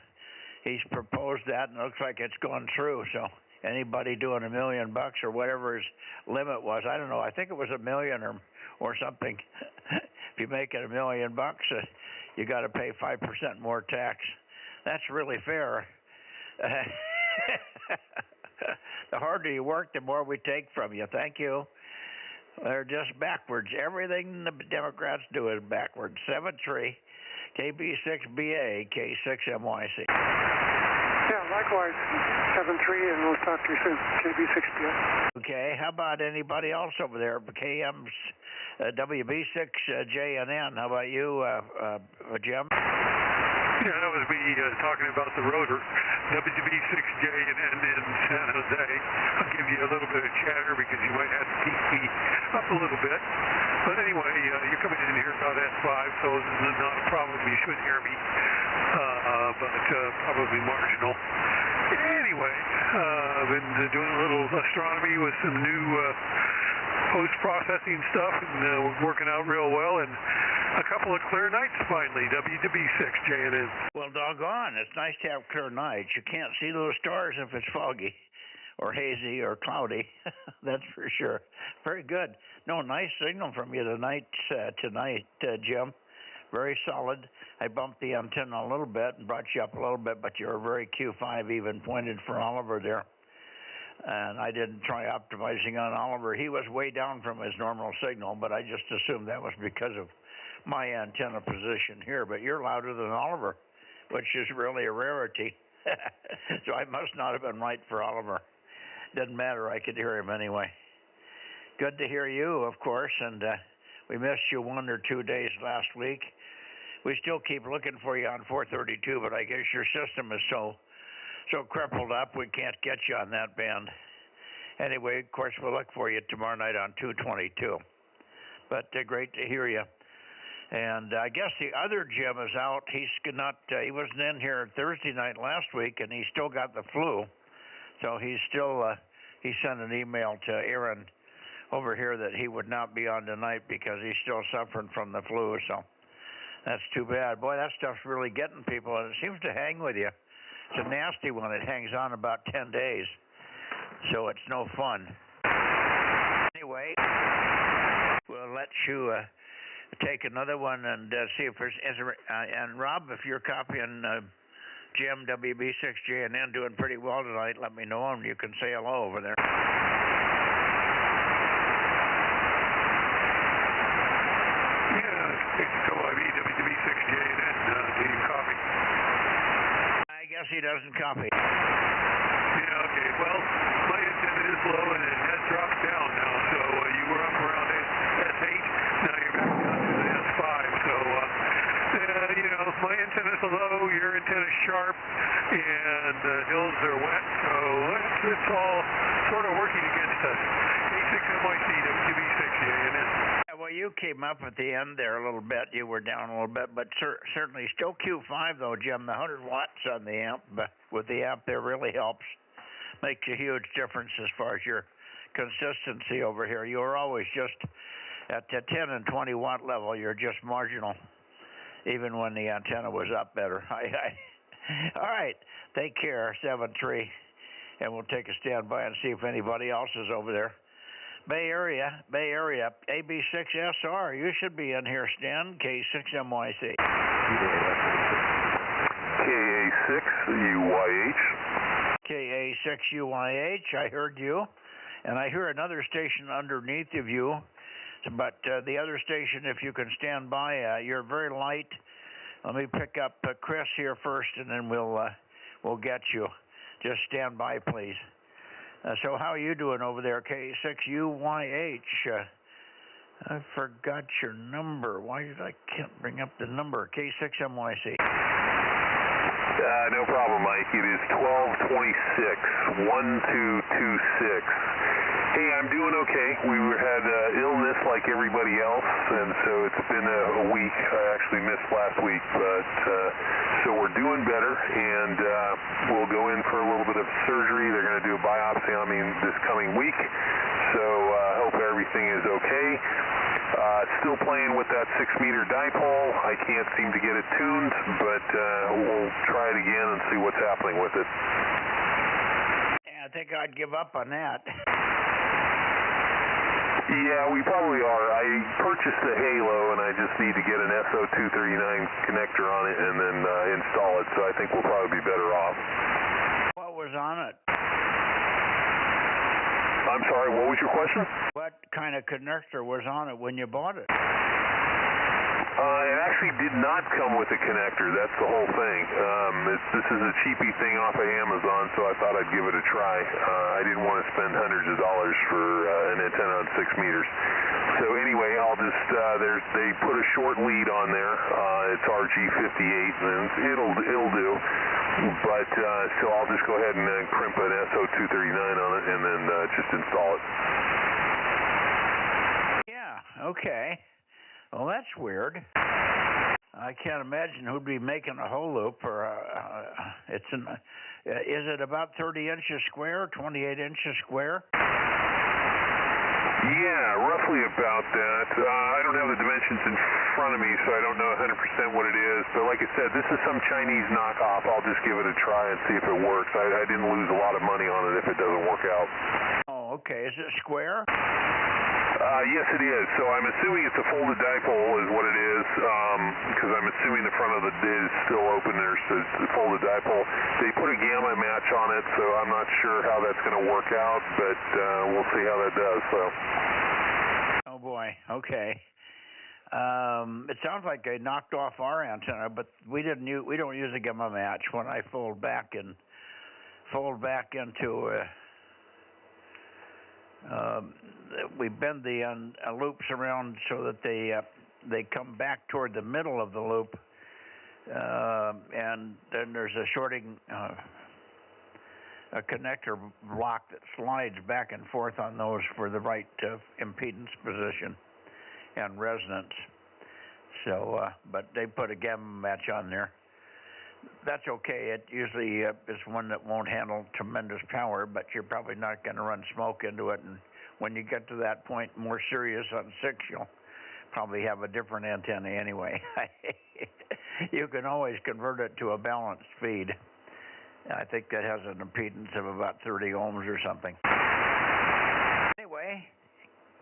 He's proposed that, and it looks like it's gone through. So anybody doing $1 million or whatever his limit was, I don't know. I think it was $1 million or something. If you make it $1 million, you got to pay 5% more tax. That's really fair. The harder you work, the more we take from you. Thank you. They're just backwards. Everything the Democrats do is backwards. 7-3. KB6BA, K6MYC. Yeah, likewise, 7-3, and we'll talk to you soon, KB6BA. Okay, how about anybody else over there? KM's WB6JNN. How about you, Jim? Yeah, that was me talking about the rotor, WB6JNN in San Jose. I'll give you a little bit of chatter because you might have to keep me up a little bit. But anyway, you're coming in here about S5, so this is not a problem. You should hear me, but probably marginal. Anyway, I've been doing a little astronomy with some new post-processing stuff, and working out real well, and a couple of clear nights finally, WB6JNN. Well, doggone, it's nice to have clear nights. You can't see those stars if it's foggy or hazy or cloudy. That's for sure. Very good. No, nice signal from you tonight, Jim. Very solid. I bumped the antenna a little bit and brought you up a little bit, but you were very Q5 even pointed for Oliver there. And I didn't try optimizing on Oliver. He was way down from his normal signal, but I just assumed that was because of my antenna position here. But you're louder than Oliver, which is really a rarity. So I must not have been right for Oliver. Didn't matter. I could hear him anyway. Good to hear you, of course, and we missed you 1 or 2 days last week. We still keep looking for you on 432, but I guess your system is so crippled up we can't get you on that band. Anyway, of course, we'll look for you tomorrow night on 222. But great to hear you. And I guess the other Jim is out. He wasn't in here Thursday night last week, and he still got the flu. So he sent an email to Aaron over here that he would not be on tonight because he's still suffering from the flu. So that's too bad. Boy, that stuff's really getting people, and it seems to hang with you. It's a nasty one. It hangs on about 10 days. So it's no fun. Anyway, we'll let you take another one and see if there's... and Rob, if you're copying Jim WB6JNN doing pretty well tonight, let me know and you can say hello over there. I guess he doesn't copy. Yeah, okay. Well, my antenna is low and it has dropped down now. So you were up around S8. Now you're back down to the S5. So, my antenna's low, your antenna's sharp, and the hills are wet. So it's all sort of working against us. A6MYC, WB6JNN. Well, you came up at the end there a little bit. You were down a little bit, but certainly still Q5 though, Jim. The 100 watts on the amp, but with the amp there really helps. Makes a huge difference as far as your consistency over here. You were always just at the 10 and 20 watt level. You're just marginal, even when the antenna was up better. All right, take care, 7-3, and we'll take a standby and see if anybody else is over there. Bay Area, AB6SR. You should be in here, Stan. K6MYC. KA6UYH. KA6UYH. I heard you, and I hear another station underneath of you. But the other station, if you can stand by, you're very light. Let me pick up Chris here first, and then we'll get you. Just stand by, please. So how are you doing over there, K6UYH? I forgot your number. I can't bring up the number. K6MYC. No problem, Mike. It is 1226, 1226. Hey, I'm doing okay. We had illness like everybody else, and so it's been a week. I actually missed last week, but so we're doing better, and we'll go in for a little bit of surgery. They're going to do a biopsy on me this coming week, so I hope everything is okay. Still playing with that 6-meter dipole. I can't seem to get it tuned, but we'll try it again and see what's happening with it. Yeah, I think I'd give up on that. Yeah, we probably are. I purchased the Halo, and I just need to get an SO239 connector on it and then install it, so I think we'll probably be better off. What was on it? I'm sorry, what was your question? What kind of connector was on it when you bought it? It actually did not come with a connector. That's the whole thing. This is a cheapy thing off of Amazon, so I thought I'd give it a try. I didn't want to spend hundreds of dollars for an antenna on 6 meters. So anyway, I'll just they put a short lead on there. It's RG58, and it'll do. But so I'll just go ahead and crimp an SO239 on it, and then just install it. Yeah. Okay. Well, that's weird. I can't imagine who'd be making a hole loop for is it about 30 inches square, 28 inches square? Yeah, roughly about that. I don't have the dimensions in front of me, so I don't know 100% what it is. But like I said, this is some Chinese knockoff. I'll just give it a try and see if it works. I didn't lose a lot of money on it if it doesn't work out. Oh, okay. Is it square? Yes, it is. So I'm assuming it's a folded dipole is what it is, because I'm assuming the front of the is still open there, so it's a folded dipole. They put a gamma match on it, so I'm not sure how that's going to work out, but we'll see how that does. So. Oh boy. Okay. It sounds like they knocked off our antenna, but we don't use a gamma match. When I fold back into we bend the loops around so that they come back toward the middle of the loop, and then there's a shorting a connector block that slides back and forth on those for the right impedance position and resonance. So, but they put a gamma match on there. That's okay. It usually is one that won't handle tremendous power, but you're probably not going to run smoke into it. And when you get to that point, more serious on 6, you'll probably have a different antenna anyway. You can always convert it to a balanced feed. I think that has an impedance of about 30 ohms or something. Anyway,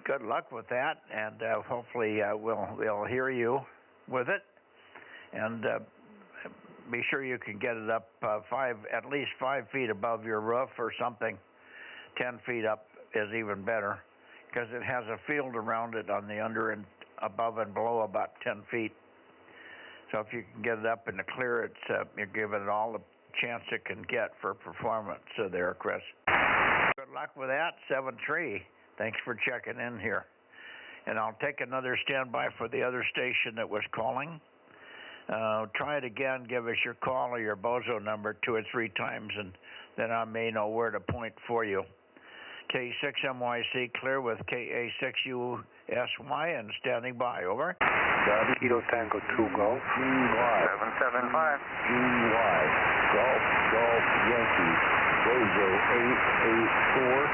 good luck with that, and hopefully we'll hear you with it. And be sure you can get it up at least 5 feet above your roof or something. 10 feet up is even better, because it has a field around it on the under and above and below about 10 feet. So if you can get it up in the clear, you're giving it all the chance it can get for performance. So there, Chris. Good luck with that, 7-3. Thanks for checking in here. And I'll take another standby for the other station that was calling. Try it again. Give us your call or your Bozo number 2 or 3 times, and then I may know where to point for you. K6MYC clear with KA6USY and standing by. Over. Kilo Tango 2 Golf. 775. GY. Golf Yankee. Bozo 884.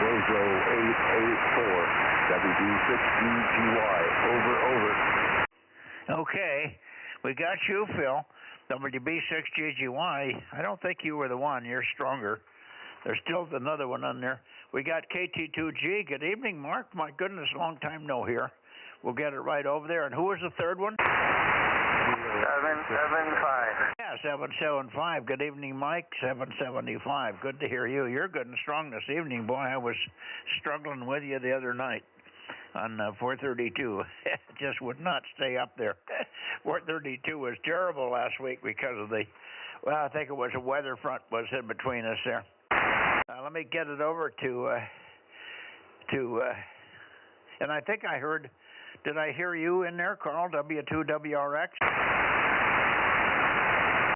Bozo 884. WB6GGY. Over. Okay. We got you, Phil. WB6GGY. I don't think you were the one. You're stronger. There's still another one on there. We got KT2G. Good evening, Mark. My goodness, long time no hear. We'll get it right over there. And who was the third one? 775. Yeah, 775. Good evening, Mike. 775. Good to hear you. You're good and strong this evening, boy. I was struggling with you the other night on 432. Just would not stay up there. 432 was terrible last week because of I think it was a weather front was in between us there. Let me get it over to and I think I heard, did I hear you in there, Carl, W2WRX?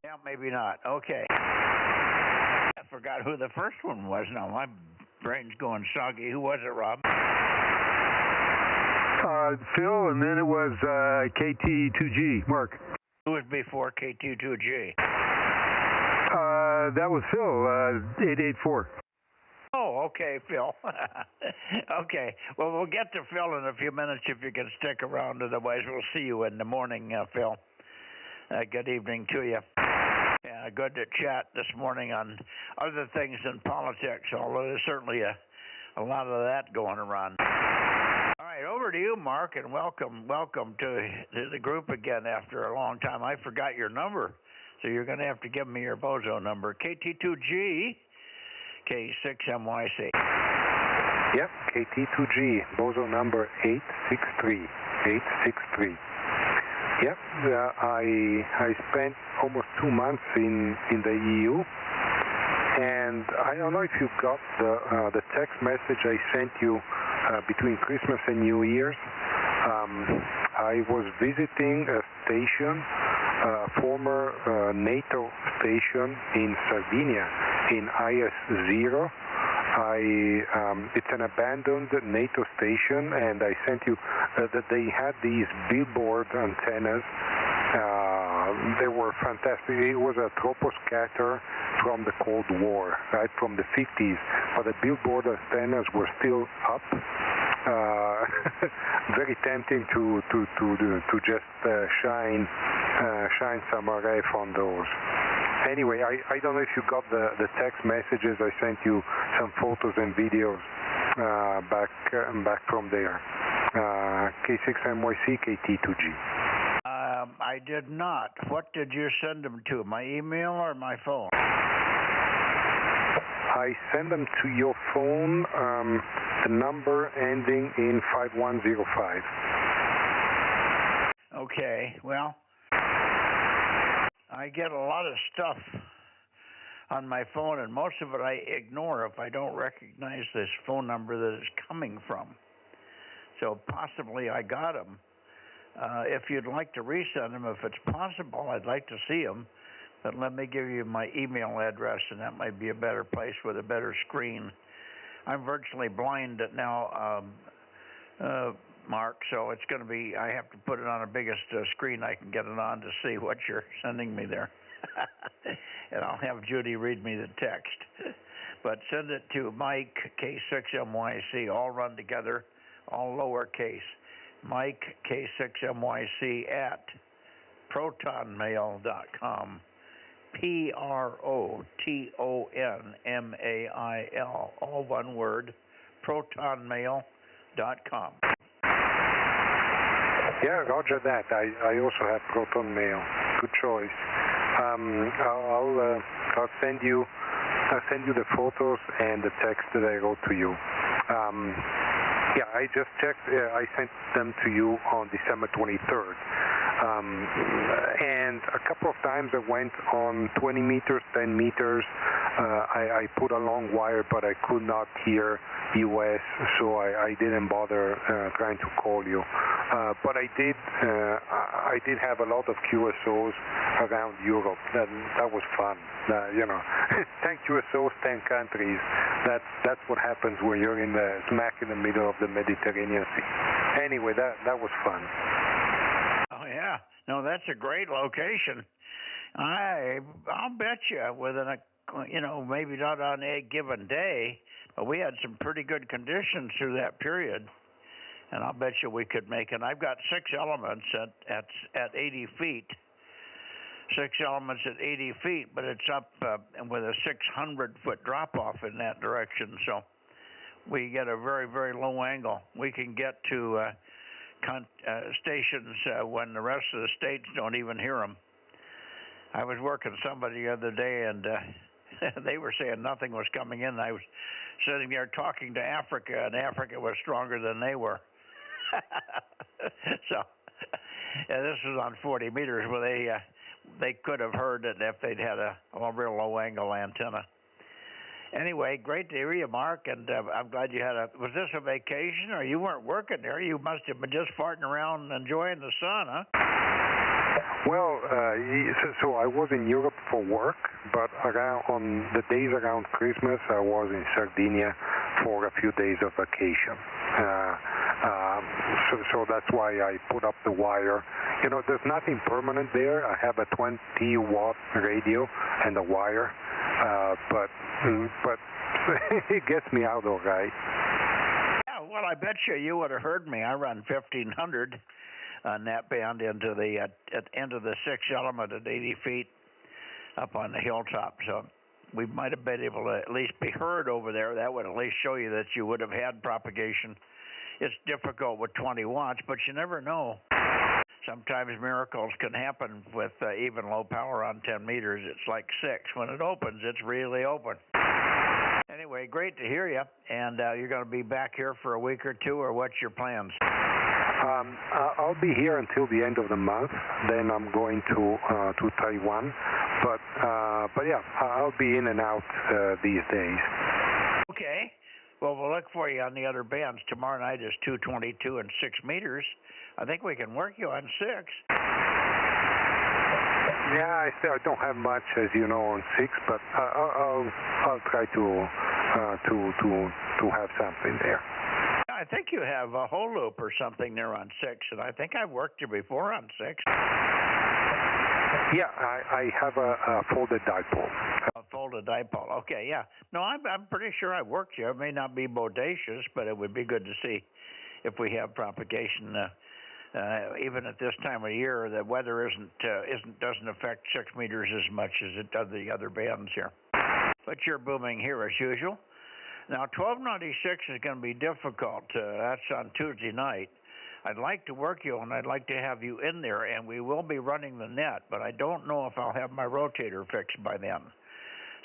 Yeah, maybe not. Okay. I forgot who the first one was now. My brain's going soggy. Who was it, Rob? Phil, and then it was KT2G, Mark. Who was before KT2G? That was Phil, 884. Oh, okay, Phil. Okay. Well, we'll get to Phil in a few minutes if you can stick around. Otherwise, we'll see you in the morning, Phil. Good evening to you. Yeah, good to chat this morning on other things than politics, although there's certainly a lot of that going around. All right, over to you, Mark, and welcome to the group again after a long time. I forgot your number, so you're going to have to give me your Bozo number. KT2G, K6MYC. Yep, KT2G, Bozo number 863. Yeah, I spent almost 2 months in the EU, and I don't know if you got the text message I sent you between Christmas and New Year's. I was visiting a station, a former NATO station in Sardinia, in IS-0. It's an abandoned NATO station, and I sent you that they had these billboard antennas. They were fantastic. It was a troposcatter from the Cold War, right, from the 50s, but the billboard antennas were still up. Very tempting to just shine some RF on those. Anyway, I don't know if you got the text messages. I sent you some photos and videos back from there. K6MYC, KT2G. I did not. What did you send them to? My email or my phone? I sent them to your phone, the number ending in 5105. Okay, well, I get a lot of stuff on my phone, and most of it I ignore if I don't recognize this phone number that it's coming from. So possibly I got them. If you'd like to resend them, if it's possible, I'd like to see them. But let me give you my email address, and that might be a better place with a better screen. I'm virtually blind now, Mark, so it's going to be, I have to put it on the biggest screen I can get it on to see what you're sending me there. And I'll have Judy read me the text. But send it to Mike, K6MYC, all run together, all lowercase. Mike, K6MYC, at protonmail.com. PROTONMAIL, all one word, protonmail.com. Yeah, roger that. I also have Proton Mail. Good choice. I'll send you the photos and the text that I wrote to you. Yeah, I just checked. I sent them to you on December 23rd. And a couple of times I went on 20 meters, 10 meters. I put a long wire, but I could not hear US, so I didn't bother trying to call you. But I did have a lot of QSOs around Europe. That was fun. 10 QSOs, 10 countries. That's what happens when you're smack in the middle of the Mediterranean Sea. Anyway, that was fun. Oh yeah, no, that's a great location. I'll bet you within maybe not on a given day, but we had some pretty good conditions through that period, and I'll bet you we could make it. I've got 6 elements at 80 feet. 6 elements at 80 feet, but it's up with a 600-foot drop-off in that direction, so we get a very, very low angle. We can get to stations when the rest of the states don't even hear them. I was working somebody the other day, and they were saying nothing was coming in. I was sitting there talking to Africa, and Africa was stronger than they were. So this was on 40 meters where they could have heard it if they'd had a real low-angle antenna. Anyway, great to hear you, Mark, and I'm glad you had was this a vacation, or you weren't working there? You must have been just farting around enjoying the sun, huh? Well, so I was in Europe for work, but on the days around Christmas, I was in Sardinia for a few days of vacation. So that's why I put up the wire. There's nothing permanent there. I have a 20-watt radio and a wire, but it gets me out all right. Yeah, well, I bet you would have heard me. I run 1,500 on that band into the end of the 6 element at 80 feet up on the hilltop. So we might have been able to at least be heard over there. That would at least show you that you would have had propagation. It's difficult with 20 watts, but you never know. Sometimes miracles can happen with even low power on 10 meters. It's like 6. When it opens, it's really open. Anyway, great to hear you. And you're going to be back here for a week or two, or what's your plans? I'll be here until the end of the month. Then I'm going to Taiwan. But yeah, I'll be in and out these days. Okay. Well, we'll look for you on the other bands. Tomorrow night is 222 and 6 meters. I think we can work you on 6. Yeah, I don't have much, as you know, on 6, but I'll try to have something there. I think you have a whole loop or something there on 6, and I think I've worked you before on 6. Yeah, I have a folded dipole. A folded dipole. Okay, yeah. No, I'm pretty sure I've worked you. It may not be bodacious, but it would be good to see if we have propagation. Even at this time of year, the weather doesn't affect 6 meters as much as it does the other bands here. But you're booming here as usual. Now, 1296 is going to be difficult. That's on Tuesday night. I'd like to work you, and I'd like to have you in there, and we will be running the net, but I don't know if I'll have my rotator fixed by then.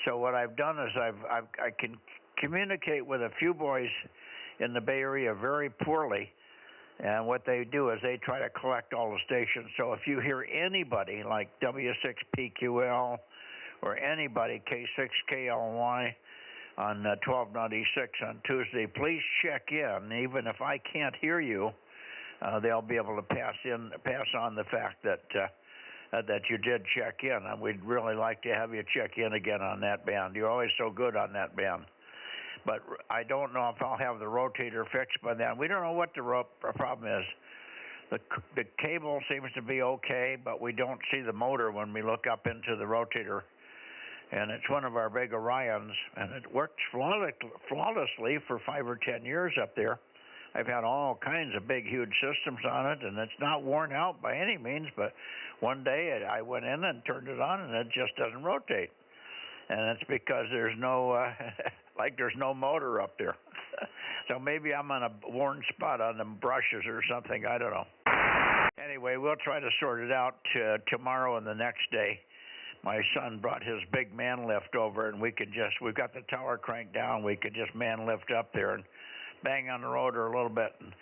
So what I've done is I can communicate with a few boys in the Bay Area very poorly, and what they do is they try to collect all the stations. So if you hear anybody like W6PQL or anybody K6KLY on 1296 on Tuesday, please check in. Even if I can't hear you, they'll be able to pass on the fact that you did check in, and we'd really like to have you check in again on that band. You're always so good on that band. But I don't know if I'll have the rotator fixed by then. We don't know what the problem is. The cable seems to be okay, but we don't see the motor when we look up into the rotator. And it's one of our big Orions, and it works flawlessly for 5 or 10 years up there. I've had all kinds of big, huge systems on it, and it's not worn out by any means, but one day I went in and turned it on, and it just doesn't rotate. And it's because there's no motor up there. So maybe I'm on a worn spot on the brushes or something, I don't know. Anyway, we'll try to sort it out tomorrow and the next day. My son brought his big man lift over, and we've got the tower cranked down, we could just man lift up there and bang on the rotor a little bit and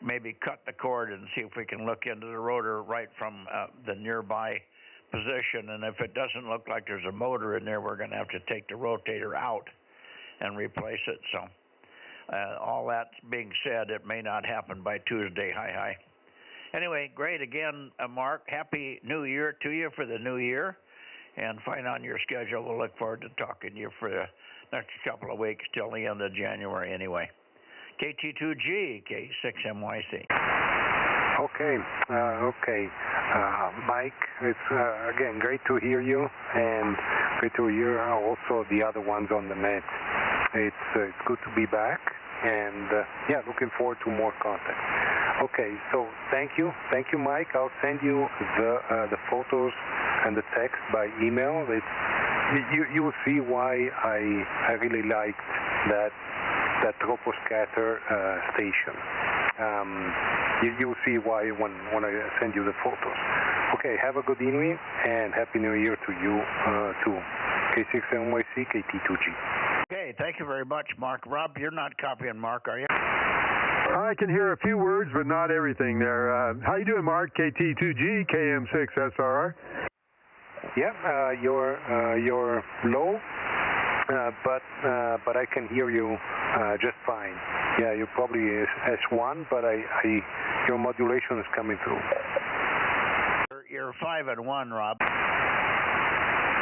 maybe cut the cord and see if we can look into the rotor right from the nearby position. And if it doesn't look like there's a motor in there, we're going to have to take the rotator out and replace it. So all that being said, it may not happen by Tuesday. Hi. Anyway, great again, Mark. Happy New Year to you for the new year. And find on your schedule. We'll look forward to talking to you for the next couple of weeks till the end of January anyway. KT2G, K6MYC. Okay. Mike, it's again great to hear you, and great to hear also the other ones on the net. It's good to be back, and yeah, looking forward to more content. Okay, so thank you, Mike. I'll send you the photos and the text by email. You will see why I really liked that troposcatter station. You will see why when I send you the photos. Okay, have a good evening and Happy New Year to you too. K6NYC, KT2G. Okay, thank you very much, Mark. Rob, you're not copying Mark, are you? I can hear a few words, but not everything there. How you doing, Mark? KT2G, KM6SRR. Yeah, you're low, but I can hear you just fine. Yeah, you're probably S1, but your modulation is coming through. You're 5 and 1, Rob.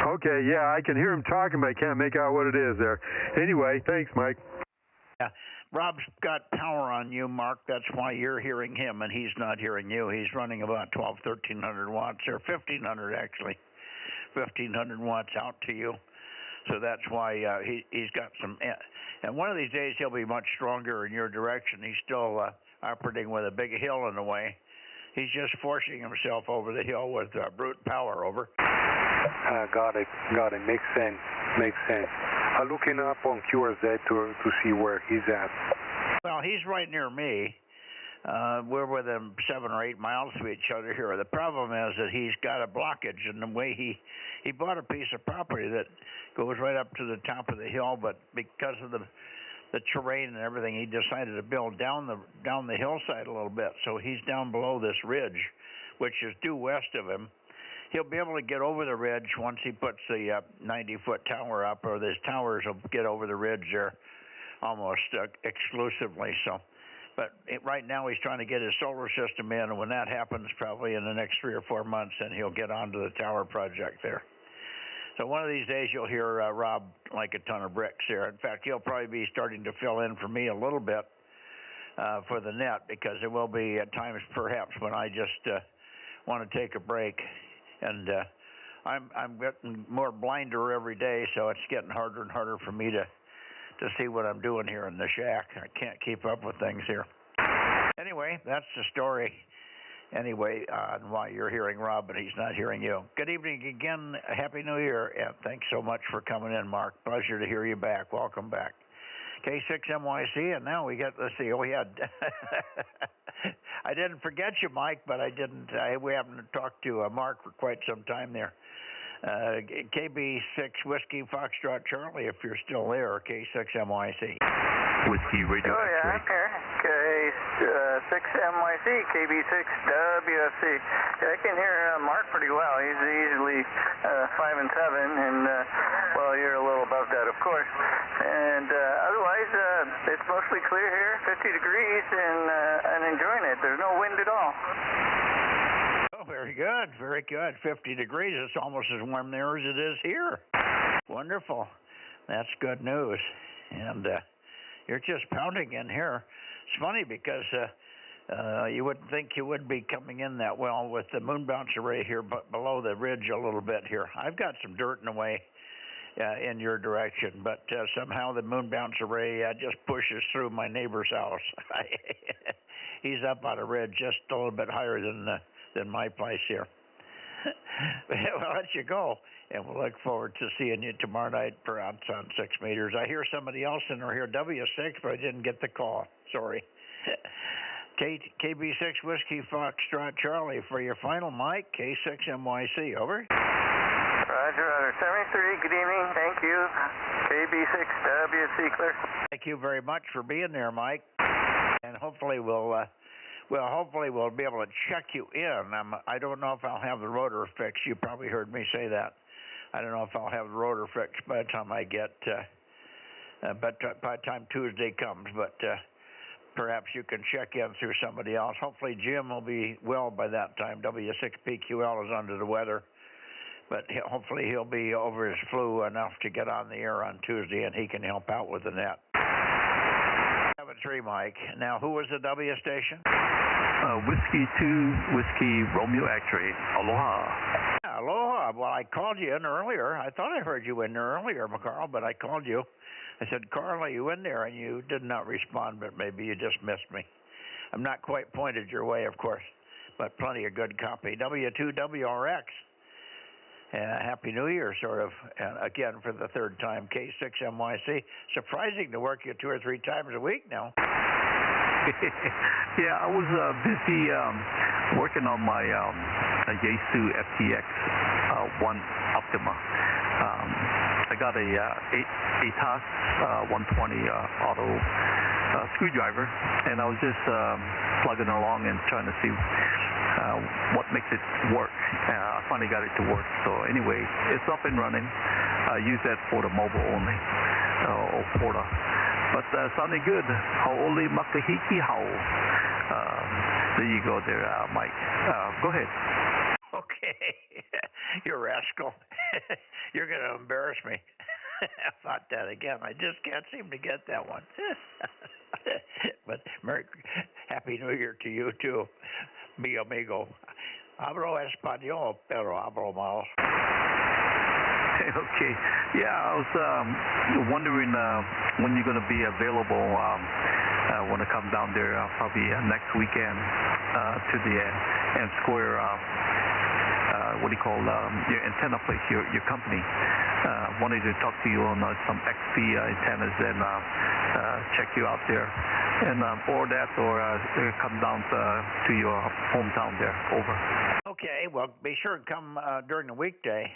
Okay, yeah, I can hear him talking, but I can't make out what it is there. Anyway, thanks, Mike. Yeah, Rob's got power on you, Mark. That's why you're hearing him, and he's not hearing you. He's running about 1,300 watts, or 1,500 actually. 1,500 watts out to you. So that's why he's got some. And one of these days he'll be much stronger in your direction. He's still operating with a big hill in the way. He's just forcing himself over the hill with brute power. Over. Got it. Makes sense. I'm looking up on QRZ to see where he's at. Well, he's right near me. We're within 7 or 8 miles of each other here. The problem is that he's got a blockage in the way he bought a piece of property that goes right up to the top of the hill, but because of the the terrain and everything, he decided to build down the hillside a little bit. So he's down below this ridge, which is due west of him. He'll be able to get over the ridge once he puts the 90-foot tower up, or these towers will get over the ridge there almost exclusively. So, but right now he's trying to get his solar system in, and when that happens, probably in the next 3 or 4 months, then he'll get onto the tower project there. So one of these days you'll hear Rob like a ton of bricks here. In fact, he'll probably be starting to fill in for me a little bit for the net, because there will be at times perhaps when I just want to take a break. And I'm getting more blinder every day, so it's getting harder and harder for me to see what I'm doing here in the shack. I can't keep up with things here. Anyway, that's the story. Anyway, on why you're hearing Rob, but he's not hearing you. Good evening again. Happy New Year, and thanks so much for coming in, Mark. Pleasure to hear you back. Welcome back. K6MYC, and now we get, let's see, we had, I didn't forget you, Mike, but we haven't talked to Mark for quite some time there. KB6 Whiskey Foxtrot Charlie, if you're still there, K6MYC. Whiskey Radio Oh, yeah, I'm here. K6MYC, KB6WFC. Yeah, I can hear Mark pretty well. He's usually 5 and 7, and, well, you're a little above that, of course. And otherwise, it's mostly clear here, 50 degrees, and enjoying it. There's no wind at all. Oh, very good, very good. 50 degrees. It's almost as warm there as it is here. Wonderful. That's good news. And you're just pounding in here. It's funny because you wouldn't think you would be coming in that well with the moon bounce array here, but below the ridge a little bit here. I've got some dirt in the way in your direction, but somehow the moon bounce array just pushes through my neighbor's house. He's up on a ridge just a little bit higher than my place here. We'll let you go, and we'll look forward to seeing you tomorrow night perhaps on 6 meters. I hear somebody else in here, W6, but I didn't get the call. Sorry. KB6 Whiskey Foxtrot Charlie for your final, Mike. K6MYC, over. Roger, 73, good evening, thank you. KB6WC, clear. Thank you very much for being there, Mike. And hopefully we'll be able to check you in. I don't know if I'll have the rotor fixed. You probably heard me say that. I don't know if I'll have the rotor fixed by the time I get, by the time Tuesday comes, but perhaps you can check in through somebody else. Hopefully Jim will be well by that time. W6PQL is under the weather, but hopefully he'll be over his flu enough to get on the air on Tuesday, and he can help out with the net. 73, Mike. Now, who was the W station? Whiskey 2, Whiskey Romeo X-ray. Aloha. Yeah, aloha. Well, I called you in earlier. I thought I heard you in there earlier, Carl, but I called you. I said, Carl, are you in there? And you did not respond, but maybe you just missed me. I'm not quite pointed your way, of course, but plenty of good copy. W2WRX. Happy New Year, sort of, again, for the third time. K6MYC. Surprising to work you 2 or 3 times a week now. Yeah, I was busy working on my Yaesu FTX 1 Optima. I got a ATOS 120 auto screwdriver, and I was just plugging along and trying to see what makes it work. I finally got it to work. So anyway, it's up and running. I use that for the mobile only, or porta. But sounding good. Haole makahiki hau. There you go there, Mike. Go ahead. Okay. You rascal. You're going to embarrass me. About that again. I just can't seem to get that one. But Happy New Year to you, too. Mi amigo. Hablo español, pero hablo mal. Okay. Yeah, I was wondering when you're going to be available. When I come down there, probably next weekend to the M Square. What do you call your antenna place, your company. Wanted to talk to you on some XP antennas and check you out there. And or that, or come down to your hometown there. Over. Okay, well, be sure to come during the weekday.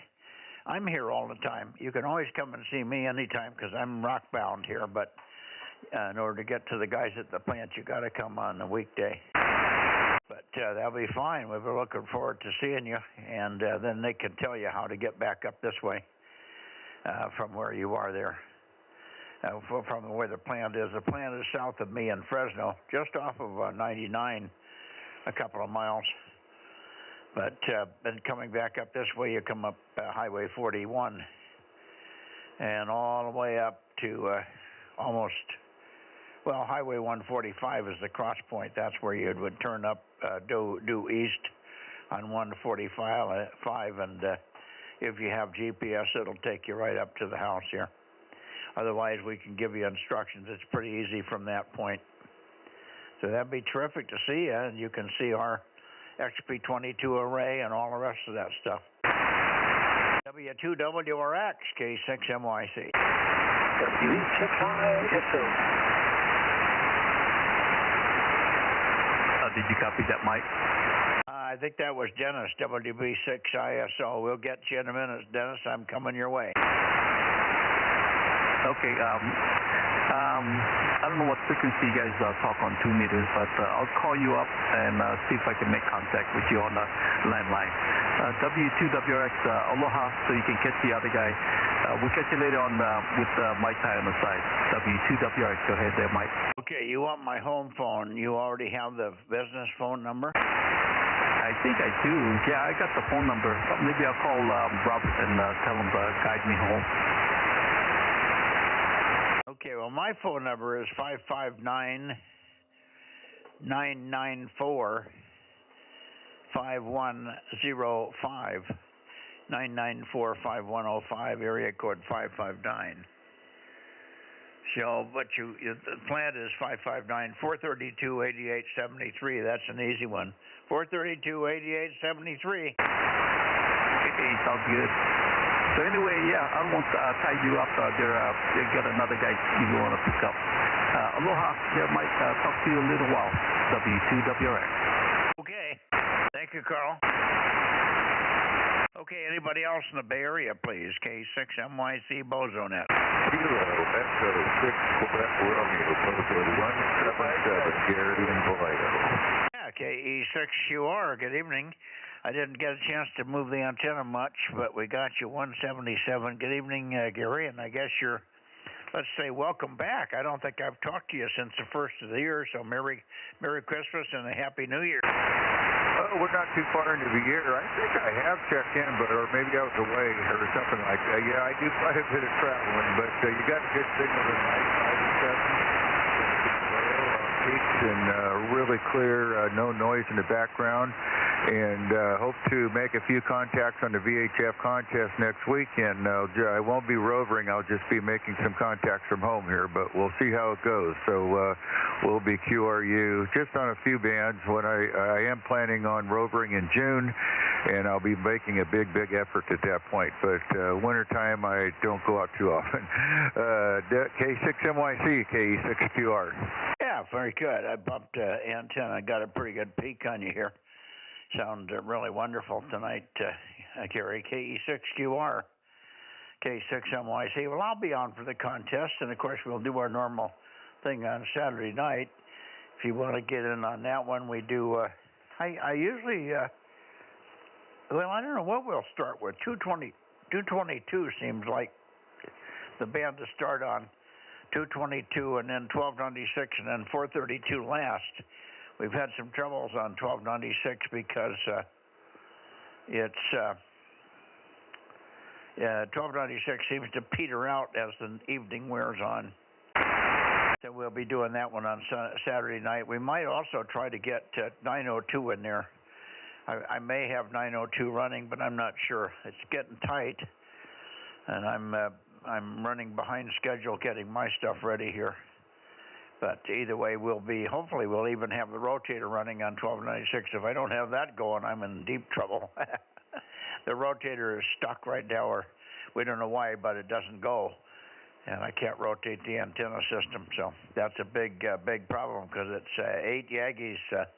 I'm here all the time. You can always come and see me anytime because I'm rock bound here. But In order to get to the guys at the plant, you got to come on a weekday. But that'll be fine. We'll be looking forward to seeing you, and then they can tell you how to get back up this way from where you are there. From where the plant is. The plant is south of me in Fresno, just off of 99, a couple of miles. But then coming back up this way, you come up Highway 41, and all the way up to almost, well, Highway 145 is the cross point. That's where you would turn up due east on 145, and if you have GPS, it'll take you right up to the house here. Otherwise, we can give you instructions. It's pretty easy from that point. So that'd be terrific to see you, and you can see our XP22 array and all the rest of that stuff. W2WRX, K6MYC. W6ISO. Did you copy that, Mike? I think that was Dennis, WB6ISO. We'll get you in a minute, Dennis. I'm coming your way. Okay, I don't know what frequency you guys talk on 2 meters, but I'll call you up and see if I can make contact with you on the landline. W2WRX, aloha, so you can catch the other guy. We'll catch you later on with Mike Ty on the side. W2WRX, go ahead there, Mike. Okay, you want my home phone. You already have the business phone number? I think I do. Yeah, I got the phone number. Maybe I'll call Robert and tell him to guide me home. Okay, well, my phone number is 559-994-5105. 994-5105, area code 559. So, but the plant is 559-432-8873. That's an easy one. 432-8873. Okay, sounds good. So anyway, yeah, I don't want to tie you up. They got another guy you want to pick up. Aloha. There might talk to you in a little while. W2WRX. Okay. Thank you, Carl. Okay, anybody else in the Bay Area, please? K6MYC Bozo Net. Kilo Echo 6 Quebec Romeo Bozo 177 Gary in Vallejo. Yeah, KE6QR. Good evening. I didn't get a chance to move the antenna much, but we got you 177. Good evening, Gary, and I guess you're, let's say, welcome back. I don't think I've talked to you since the first of the year, so Merry Christmas and a Happy New Year. Well, we're not too far into the year. I think I have checked in, or maybe I was away or something like that. Yeah, I do quite a bit of traveling, but you got a good signal tonight, 5 and 7. And really clear, no noise in the background, and hope to make a few contacts on the VHF contest next weekend. I won't be rovering, I'll just be making some contacts from home here, but we'll see how it goes. So we'll be QRU just on a few bands. When I am planning on rovering in June, and I'll be making a big effort at that point, but wintertime I don't go out too often. K6MYC, KE6QR. Yeah, very good. I bumped antenna, got a pretty good peak on you here. Sound really wonderful tonight, Gary. KE6QR, K6MYC. Well, I'll be on for the contest, and of course we'll do our normal thing on Saturday night. If you want to get in on that one, we do. I usually, well, I don't know what we'll start with. 222 seems like the band to start on. 222 and then 1296 and then 432 last. We've had some troubles on 1296 because it's 1296 seems to peter out as the evening wears on. So we'll be doing that one on Saturday night. We might also try to get 902 in there. I may have 902 running, but I'm not sure. It's getting tight, and I'm running behind schedule getting my stuff ready here. But either way, hopefully we'll even have the rotator running on 1296. If I don't have that going, I'm in deep trouble. The rotator is stuck right now, or we don't know why, but it doesn't go. And I can't rotate the antenna system, so that's a big problem, because it's 8 Yankees at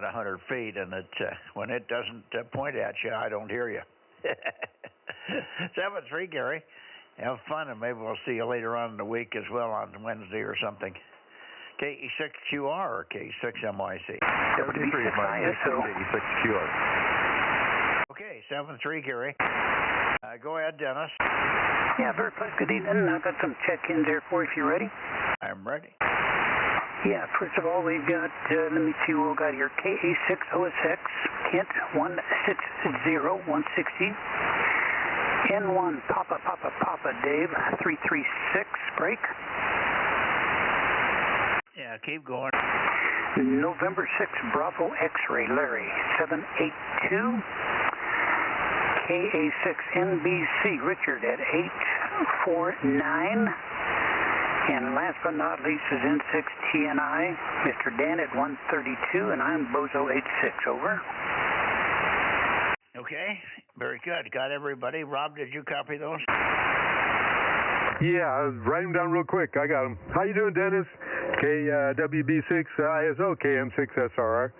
100 feet, and when it doesn't point at you, I don't hear you. 7-3, Gary. Have fun, and maybe we'll see you later on in the week as well on Wednesday or something. KE6QR or KE6MYC? 73 is my KE6QR. Okay, 7-3, Gary. Go ahead, Dennis. Yeah, very pleasant. Good evening. I've got some check-ins there for you if you're ready. I'm ready. Yeah, first of all, we've got, let me see what we've got here. KA6OSX, Kent 160-160. N1 Papa Dave 336, break. Yeah, keep going. November 6 Bravo X-ray Larry 782. KA6NBC Richard at 849. And last but not least is N6TNI, Mr. Dan at 132, and I'm Bozo 86, over. Okay, very good. Got everybody. Rob, did you copy those? Yeah, I was writing them down real quick. I got them. How you doing, Dennis? KWB6 ISO, KM6SRR.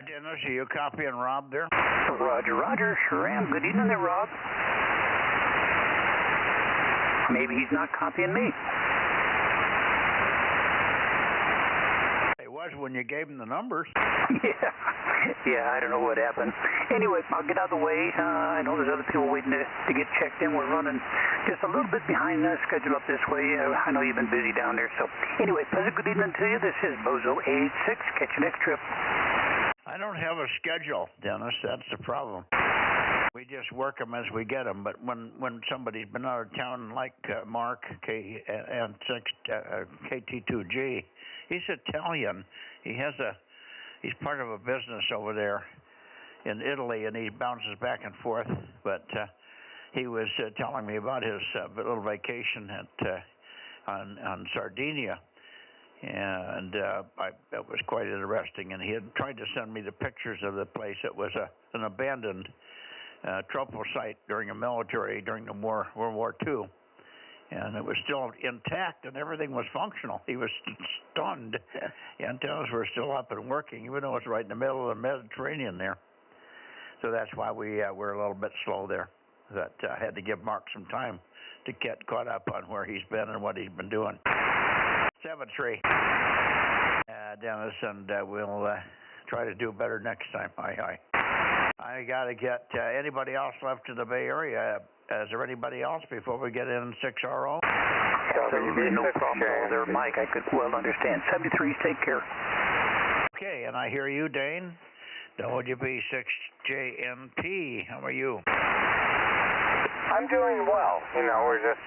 Dennis, are you copying Rob there? Roger, sure am. Good evening there, Rob. Maybe he's not copying me. He was when you gave him the numbers. Yeah, I don't know what happened. Anyway, I'll get out of the way. I know there's other people waiting to get checked in. We're running just a little bit behind the schedule up this way. I know you've been busy down there. So anyway, pleasant good evening to you. This is Bozo 86. Catch you next trip. I don't have a schedule, Dennis. That's the problem. We just work them as we get them. But when somebody's been out of town, like Mark KT2G, he's Italian. He's part of a business over there in Italy, and he bounces back and forth. But he was telling me about his little vacation on Sardinia. And that was quite interesting. And he had tried to send me the pictures of the place. It was an abandoned trophy site during the military, during the World War II. And it was still intact, and everything was functional. He was stunned. The antennas were still up and working, even though it's right in the middle of the Mediterranean there. So that's why we're a little bit slow there. That I had to give Mark some time to get caught up on where he's been and what he's been doing. 7-3, Dennis, and we'll try to do better next time. Hi. I got to get anybody else left in the Bay Area. Is there anybody else before we get in 6RO? No problem there, Mike. I could well understand. 73, take care. Okay, and I hear you, Dane. WB6JNP. How are you? I'm doing well. We're just,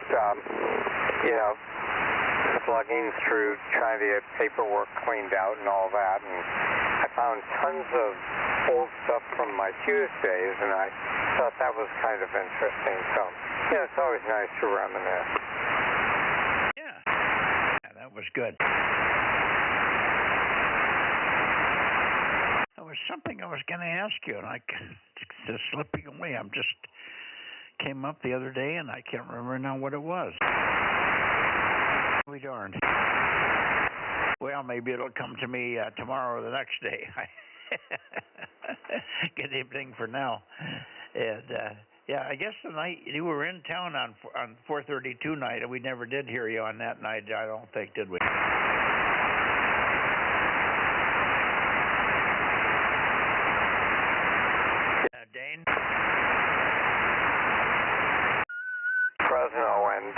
plugging through, trying to get paperwork cleaned out and all that. And I found tons of old stuff from my Tuesdays, and I thought that was kind of interesting. So, it's always nice to reminisce. Yeah, that was good. There was something I was going to ask you, and it's slipping away. Just came up the other day, and I can't remember now what it was. We darned. Well, maybe it'll come to me tomorrow or the next day. Good evening for now. And I guess the night you were in town on 432 night, and we never did hear you on that night. I don't think, did we? Dane? Fresno, and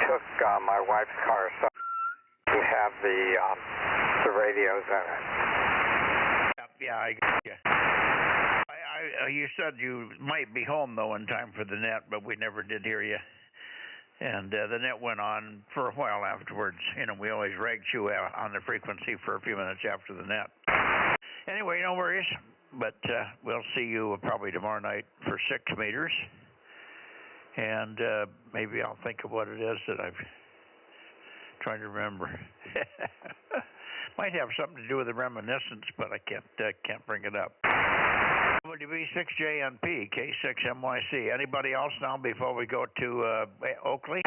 took my wife's car, so we have the radios in it. Yeah, you said you might be home, though, in time for the net, but we never did hear you. And the net went on for a while afterwards. We always ragged you on the frequency for a few minutes after the net. Anyway, no worries. But we'll see you probably tomorrow night for 6 meters. And maybe I'll think of what it is that I'm trying to remember. Might have something to do with the reminiscence, but I can't bring it up. WB6JNP, K6MYC. Anybody else now before we go to Oakley?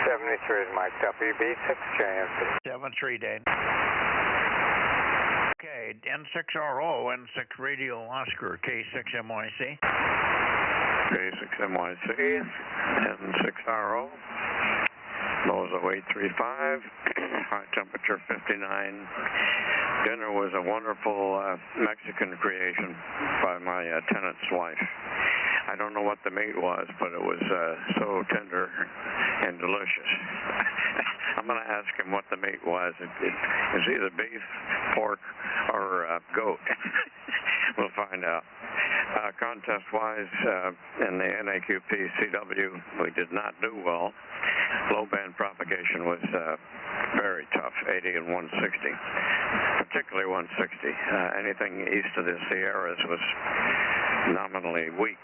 73 is Mike, WB6JNP. 73, Dane. Okay, N6RO, N6 Radio Oscar, K6MYC. K6MYC, N6RO, Bozo 835, high temperature 59. Dinner was a wonderful Mexican creation by my tenant's wife. I don't know what the meat was, but it was so tender and delicious. I'm going to ask him what the meat was. It's either beef, pork, or goat. We'll find out. Contest-wise, in the NAQP CW, we did not do well. Low band propagation was very tough, 80 and 160, particularly 160. Anything east of the Sierras was nominally weak.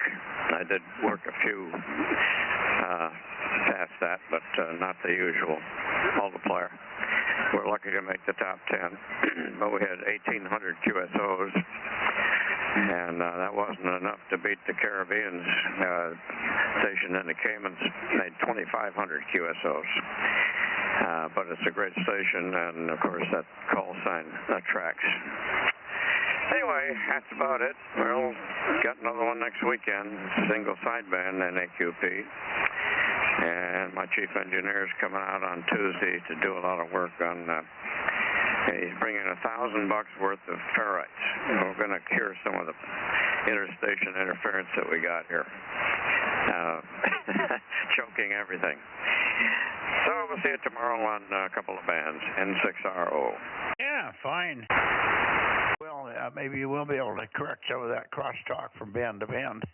I did work a few past that, but not the usual multiplier. We're lucky to make the top 10, but we had 1,800 QSOs, and that wasn't enough to beat the Caribbean's station in the Caymans. Made 2,500 QSOs. But it's a great station, and of course that call sign attracts. Anyway, that's about it. We'll got another one next weekend, single sideband NAQP. And my chief engineer is coming out on Tuesday to do a lot of work on, he's bringing $1,000 worth of ferrites. We're going to cure some of the interstation interference that we got here. Choking everything. So we'll see you tomorrow on a couple of bands, N6RO. Yeah, fine. Well, maybe you will be able to correct some of that crosstalk from band to band.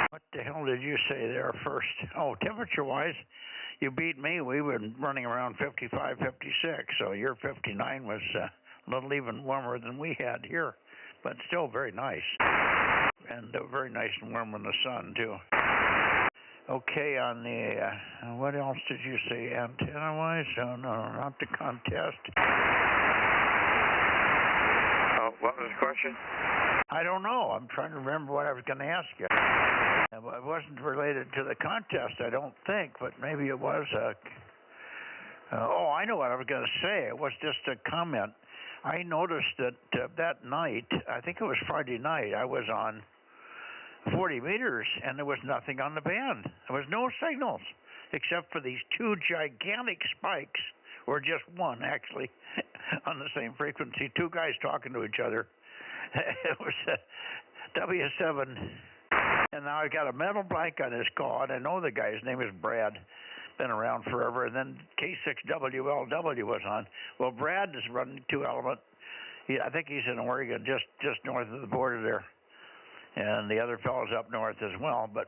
What the hell did you say there first? Oh, temperature-wise, you beat me. We were running around 55, 56, so your 59 was a little even warmer than we had here, but still very nice. And very nice and warm in the sun, too. Okay, on the, what else did you say, antenna-wise? Oh, no, not the contest. Oh, what was the question? I don't know. I'm trying to remember what I was going to ask you. It wasn't related to the contest, I don't think, but maybe it was. Oh, I know what I was going to say. It was just a comment. I noticed that that night, I think it was Friday night, I was on 40 meters, and there was nothing on the band. There was no signals, except for these two gigantic spikes, or just one, actually, on the same frequency. Two guys talking to each other. It was W7, and now I got a mental blank on his call, and I know the guy's name is Brad. Been around forever, and then K6WLW was on. Well, Brad is running 2-element. I think he's in Oregon, just north of the border there. And the other fellow's up north as well. But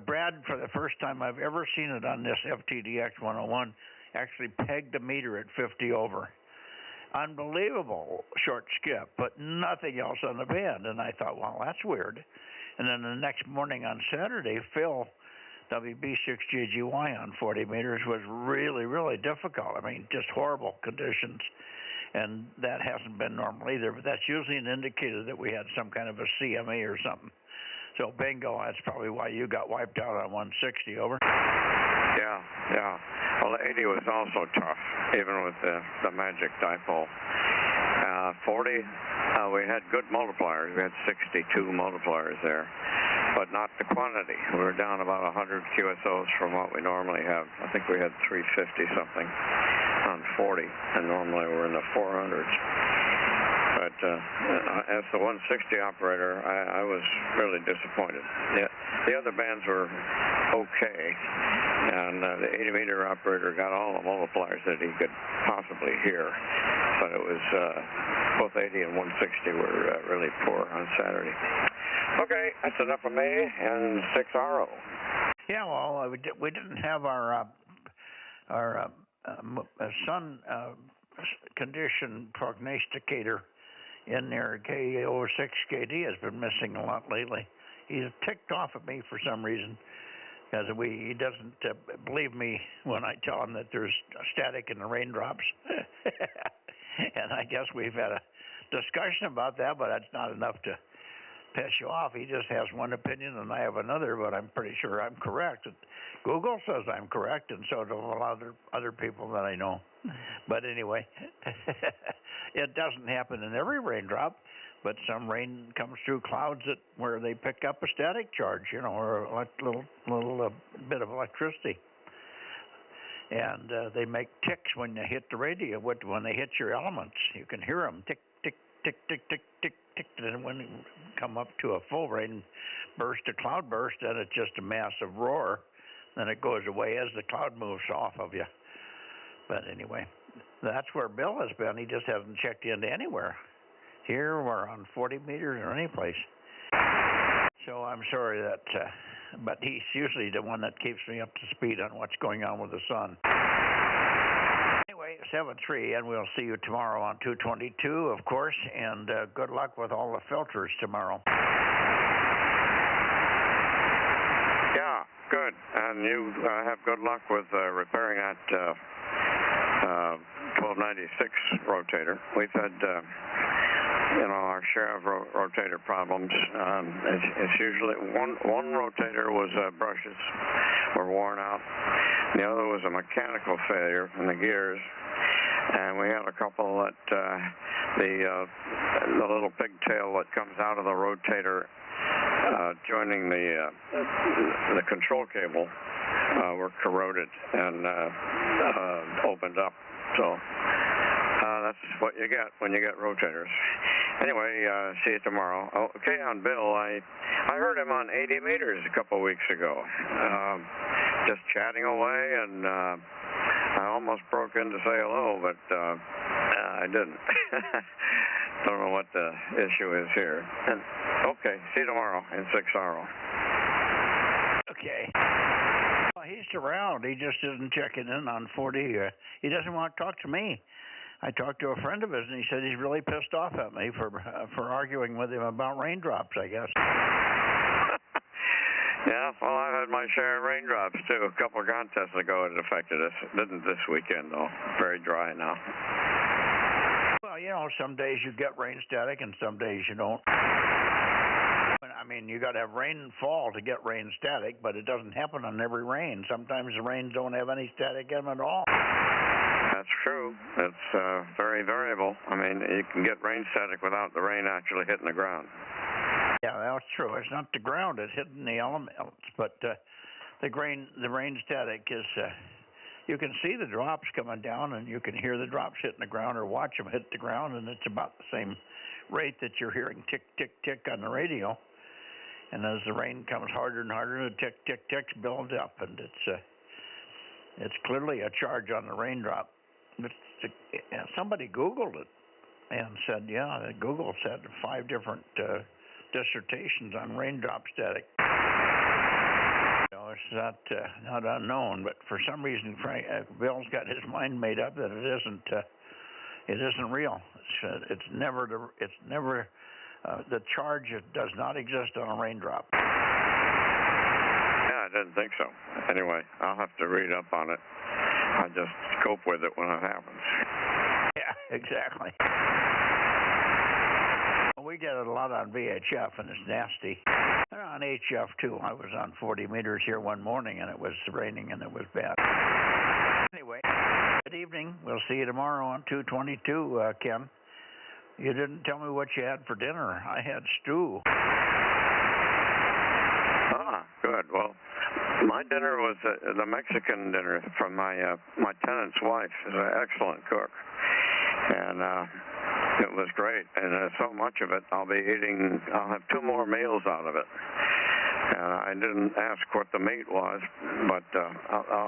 Brad, for the first time I've ever seen it on this FTDX 101, actually pegged the meter at 50 over. Unbelievable short skip, but nothing else on the band. And I thought, well, that's weird. And then the next morning on Saturday, Phil, WB6GGY on 40 meters was really, really difficult. I mean, just horrible conditions. And that hasn't been normal either, but that's usually an indicator that we had some kind of a CME or something. So bingo, that's probably why you got wiped out on 160, over. Yeah. Well, the 80 was also tough, even with the magic dipole. 40, we had good multipliers. We had 62 multipliers there, but not the quantity. We were down about 100 QSOs from what we normally have. I think we had 350 something on 40, and normally we're in the 400s. But as the 160 operator, I was really disappointed. The other bands were okay, and the 80-meter operator got all the multipliers that he could possibly hear. But it was both 80 and 160 were really poor on Saturday. Okay, that's enough of me, and 6RO. Yeah, well, we didn't have our sun condition prognosticator in there. K06KD has been missing a lot lately. He's ticked off at me for some reason, because he doesn't believe me when I tell him that there's static in the raindrops. And I guess we've had a discussion about that, but that's not enough to piss you off. He just has one opinion and I have another, but I'm pretty sure I'm correct. Google says I'm correct, and so do a lot of other people that I know. But anyway, it doesn't happen in every raindrop, but some rain comes through clouds where they pick up a static charge, or a little bit of electricity. And they make ticks when they hit the radio. When they hit your elements, you can hear them tick, tick, tick, tick, tick, tick, tick. And when they come up to a full rain burst, a cloud burst, then it's just a massive roar. Then it goes away as the cloud moves off of you. But anyway, that's where Bill has been. He just hasn't checked into anywhere. Here or on 40 meters or any place. So I'm sorry that, but he's usually the one that keeps me up to speed on what's going on with the sun. Anyway, 7-3, and we'll see you tomorrow on 222, of course, and good luck with all the filters tomorrow. Yeah, good. And you have good luck with repairing that 1296 rotator. We've had our share of rotator problems. It's usually one rotator was brushes were worn out. The other was a mechanical failure in the gears, and we had a couple that the little pigtail that comes out of the rotator joining the control cable were corroded and opened up. So that's what you get when you get rotators. Anyway, see you tomorrow. Okay, on Bill, I heard him on 80 meters a couple of weeks ago, just chatting away, and I almost broke in to say hello, but I didn't. Don't know what the issue is here. And, okay, see you tomorrow in 6-hour. Okay. Well, he's around. He just isn't checking in on 40. He doesn't want to talk to me. I talked to a friend of his, and he said he's really pissed off at me for arguing with him about raindrops, I guess. Yeah, well, I've had my share of raindrops, too. A couple of contests ago it affected us. It didn't this weekend, though. Very dry now. Well, some days you get rain static, and some days you don't. I mean, you got to have rainfall to get rain static, but it doesn't happen on every rain. Sometimes the rains don't have any static in them at all. That's true. It's very variable. I mean, you can get rain static without the rain actually hitting the ground. Yeah, that's true. It's not the ground; it's hitting the elements. But the rain static is. You can see the drops coming down, and you can hear the drops hitting the ground, or watch them hit the ground, and it's about the same rate that you're hearing tick, tick, tick on the radio. And as the rain comes harder and harder, the tick, tick, ticks build up, and it's clearly a charge on the raindrop. Somebody Googled it and said, Google said 5 different dissertations on raindrop static. It's not unknown, but for some reason, Bill's got his mind made up that it isn't real. It's never the charge does not exist on a raindrop. Yeah, I didn't think so. Anyway, I'll have to read up on it. I just cope with it when it happens. Yeah, exactly. We get it a lot on VHF, and it's nasty. And on HF, too. I was on 40 meters here one morning, and it was raining, and it was bad. Anyway, good evening. We'll see you tomorrow on 222, Ken. You didn't tell me what you had for dinner. I had stew. Ah, good. Well, my dinner was the Mexican dinner from my tenant's wife. Is an excellent cook. And it was great, and so much of it I'll have 2 more meals out of it. And I didn't ask what the meat was, but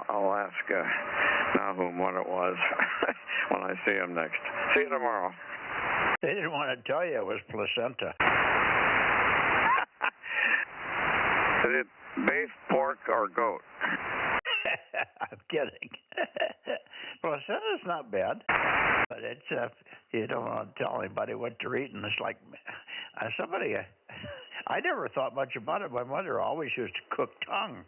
I'll ask Nahum what it was when I see him next. See you tomorrow. They didn't want to tell you it was placenta. Is it beef, pork, or goat? I'm kidding. Placenta's not bad, but it's you don't want to tell anybody what you're eating. It's like I never thought much about it. My mother always used to cook tongue,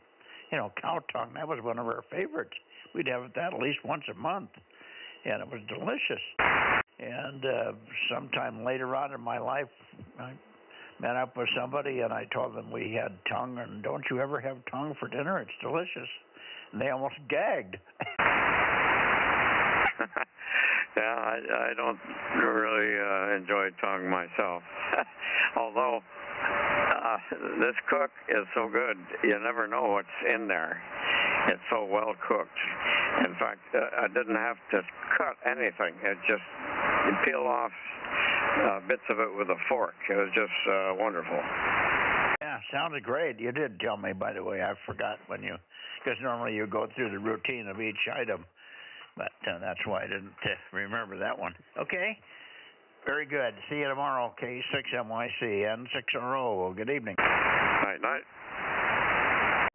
cow tongue. That was one of her favorites. We'd have that at least once a month, and it was delicious. And sometime later on in my life, met up with somebody, and I told them we had tongue, and don't you ever have tongue for dinner? It's delicious. And they almost gagged. Yeah, I don't really enjoy tongue myself. Although this cook is so good, you never know what's in there. It's so well cooked. In fact, I didn't have to cut anything. It just, you peel off bits of it with a fork. It was just wonderful. Yeah, sounded great. You did tell me, by the way. I forgot when you, because normally you go through the routine of each item. But that's why I didn't remember that one. Okay. Very good. See you tomorrow, K6MYC N6RO. Good evening. Night, night.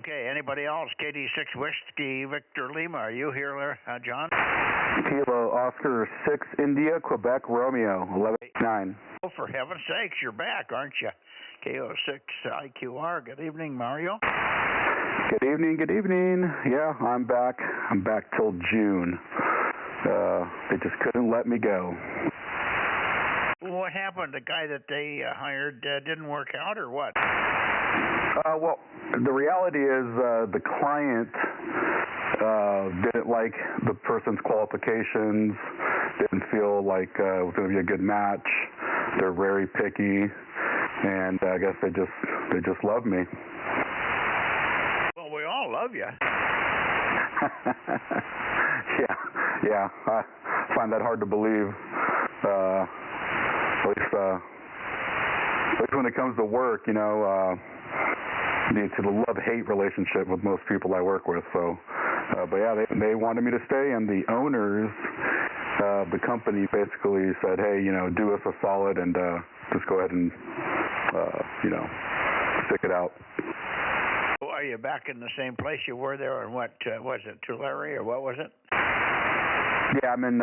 Okay, anybody else? KD6 Whiskey Victor Lima. Are you here, John? Kilo Oscar 6 India Quebec Romeo 11-9. Oh, for heaven's sakes, you're back, aren't you? KO6 IQR. Good evening, Mario. Good evening, good evening. Yeah, I'm back. I'm back till June. They just couldn't let me go. What happened? The guy that they hired didn't work out, or what? Well, the reality is the client didn't like the person's qualifications, didn't feel like it was going to be a good match. They're very picky, and I guess they just love me. Well, we all love you. Yeah, I find that hard to believe. At least when it comes to work, you know, it's a love-hate relationship with most people I work with. So, but yeah, they wanted me to stay, and the owners of the company basically said, hey, you know, do us a solid and just go ahead and, you know, stick it out. Well, are you back in the same place you were there, and what was it, Tulare, or what was it? Yeah, I'm in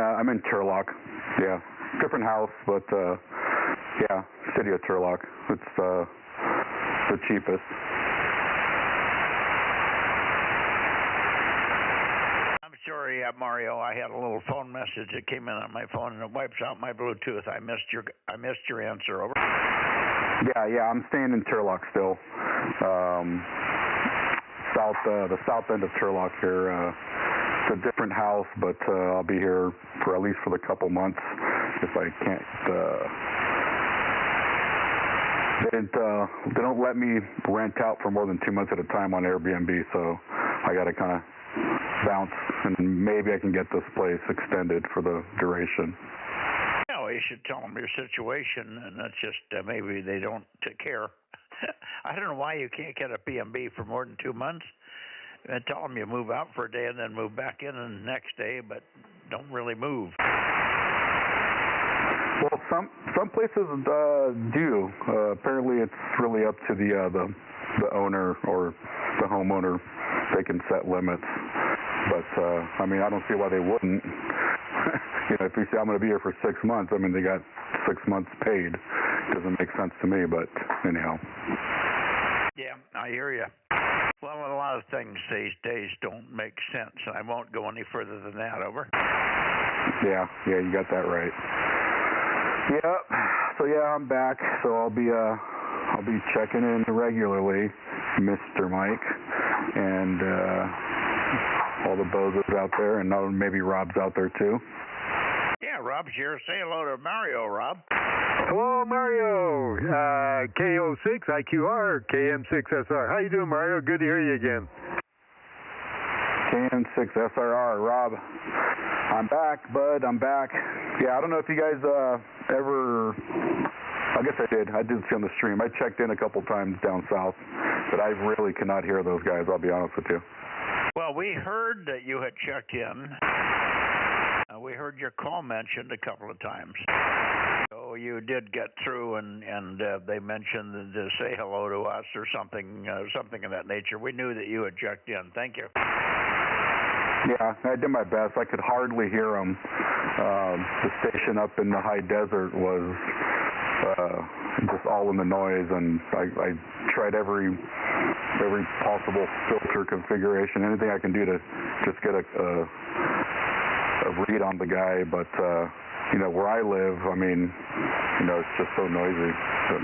Turlock. Yeah, different house, but yeah, city of Turlock. It's the cheapest. I'm sorry, Mario. I had a little phone message that came in on my phone, and it wipes out my Bluetooth. I missed your answer. Over. Yeah, I'm staying in Turlock still. The south end of Turlock here. It's a different house, but I'll be here for at least for the couple months if I can't. They don't let me rent out for more than 2 months at a time on Airbnb, so I got to kind of bounce, and maybe I can get this place extended for the duration. Yeah, well, you should tell them your situation, and that's just maybe they don't care. I don't know why you can't get a B&B for more than 2 months. And tell them you move out for a day and then move back in the next day, but don't really move. Well, some places do. Apparently, it's really up to the owner or the homeowner. They can set limits. But I mean, I don't see why they wouldn't. You know, if you say I'm going to be here for 6 months, I mean, they got 6 months paid. Doesn't make sense to me, but anyhow. Yeah, I hear you. Well, a lot of things these days don't make sense, and I won't go any further than that. Over. Yeah, you got that right. Yep. So yeah, I'm back. So I'll be checking in regularly, Mr. Mike, and all the Bozos out there, and maybe Rob's out there too. Yeah, Rob's here. Say hello to Mario, Rob. Hello, Mario. KO6 IQR KM6SR. How you doing, Mario? Good to hear you again. KM6SRR, Rob. I'm back, bud. I'm back. Yeah, I don't know if you guys ever. I guess I did. I did see on the stream. I checked in a couple times down south, but I really cannot hear those guys. I'll be honest with you. Well, we heard that you had checked in. We heard your call mentioned a couple of times. So you did get through, and they mentioned to say hello to us or something of that nature. We knew that you had checked in. Thank you. Yeah, I did my best. I could hardly hear them. The station up in the high desert was just all in the noise, and I tried every possible filter configuration, anything I can do to just get a read on the guy, but where I live, I mean, it's just so noisy.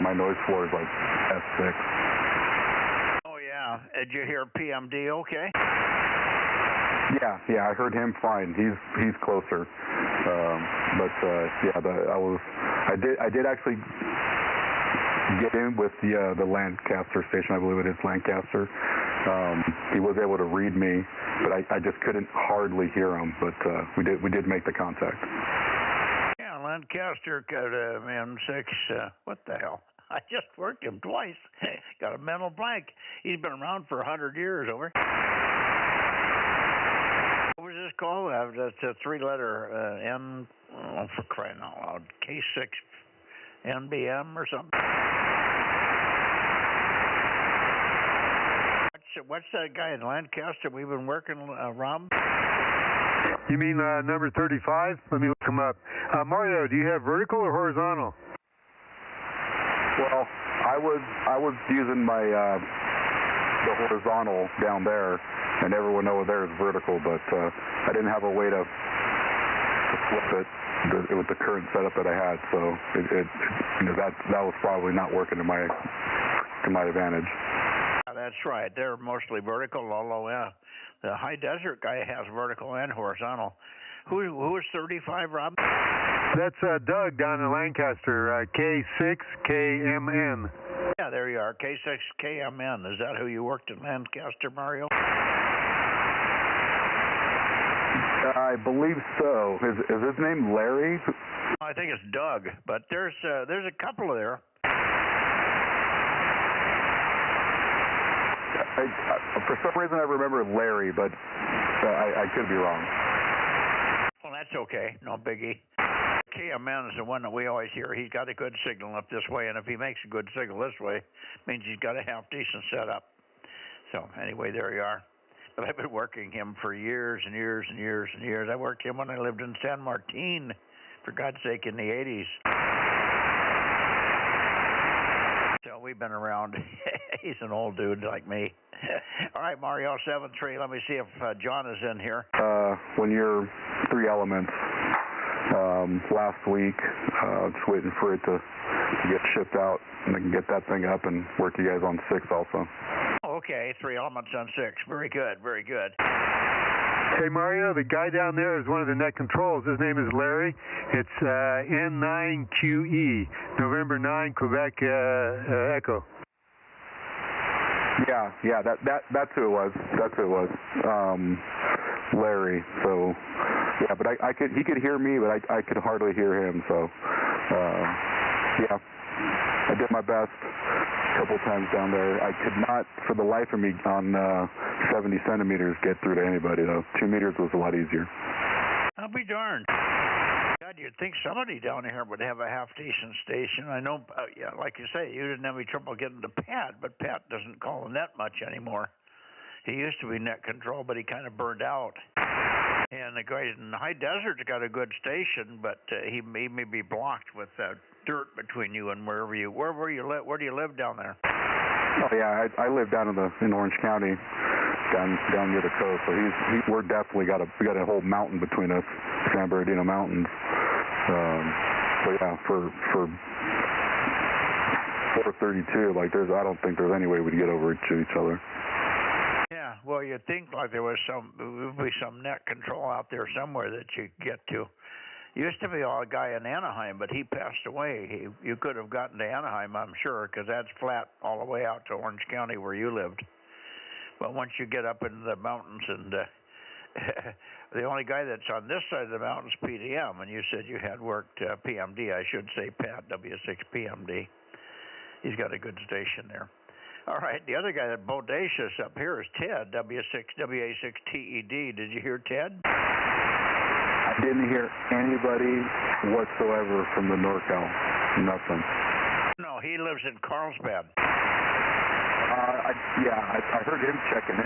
My noise floor is like S6. Oh, yeah. Did you hear PMD okay? Yeah, I heard him fine. He's closer. I did actually get in with the Lancaster station. I believe it is Lancaster. He was able to read me, but I just couldn't hardly hear him. But we did make the contact. Yeah, Lancaster got M6. What the hell? I just worked him twice. Got a mental blank. He's been around for 100 years. Over. What was this called? It's a three-letter N. Oh, for crying out loud! K6 NBM or something. What's that guy in Lancaster we've been working, Rob? You mean number 35? Let me look him up. Mario, do you have vertical or horizontal? Well, I was using my the horizontal down there, and everyone over there is vertical, but I didn't have a way to flip it with the current setup that I had, so that was probably not working to my advantage. That's right. They're mostly vertical, although the high desert guy has vertical and horizontal. Who is 35, Rob? That's Doug down in Lancaster, K6KMN. Yeah, there you are, K6KMN. Is that who you worked in Lancaster, Mario? I believe so. Is his name Larry? I think it's Doug, but there's a couple there. For some reason I remember Larry, but I could be wrong. Well, that's okay. No biggie. KMN is the one that we always hear. He's got a good signal up this way, and if he makes a good signal this way, it means he's got a half-decent setup. So anyway, there you are. But I've been working him for years and years and years and years. I worked him when I lived in San Martin, for God's sake, in the 80s. So we've been around. He's an old dude like me. All right, Mario 7-3. Let me see if John is in here. When you're 3 elements, last week, just waiting for it to get shipped out, and I can get that thing up and work you guys on 6 also. Okay, 3 elements on 6. Very good, very good. Hey, Mario, the guy down there is one of the net controls. His name is Larry. It's N9QE, November 9, Quebec Echo. Yeah, that's who it was. That's who it was. Larry. So, yeah, but he could hear me, but I could hardly hear him. So, yeah, I did my best a couple times down there. I could not, for the life of me, on 70 centimeters, get through to anybody, though. 2 meters was a lot easier. I'll be darned. God, you'd think somebody down here would have a half-decent station. I know, yeah, like you say, you didn't have any trouble getting to Pat, but Pat doesn't call the net much anymore. He used to be net control, but he kind of burned out. And the guy in the high desert's got a good station, but he may be blocked with dirt between you and wherever you live. Where do you live down there? Oh yeah, I live down in Orange County, down near the coast. So we're definitely we got a whole mountain between us, San Bernardino Mountains. So yeah, for 432, like I don't think there's any way we'd get over to each other. Yeah, well, you'd think like there would be some net control out there somewhere that you could get to. Used to be a guy in Anaheim, but he passed away. You could have gotten to Anaheim, I'm sure, because that's flat all the way out to Orange County where you lived. But once you get up into the mountains, and the only guy that's on this side of the mountains is PDM, and you said you had worked PMD. I should say Pat, W6PMD. He's got a good station there. All right, the other guy that bodacious up here is Ted, W6WA6TED. Did you hear Ted? I didn't hear anybody whatsoever from the NorCal. Nothing. No, he lives in Carlsbad. I heard him checking in. I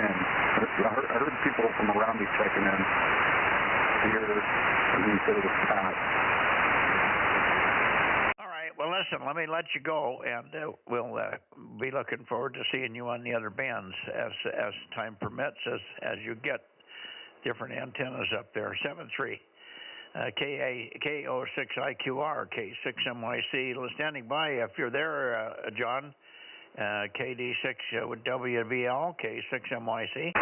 heard people from around me checking in. Here, and he said it was Pat. All right, well, listen, let me let you go, and we'll be looking forward to seeing you on the other bands as time permits, as you get different antennas up there. 7-3. KO6IQR, K6MYC. Standing by if you're there, John. KD6 with WVL, K6MYC.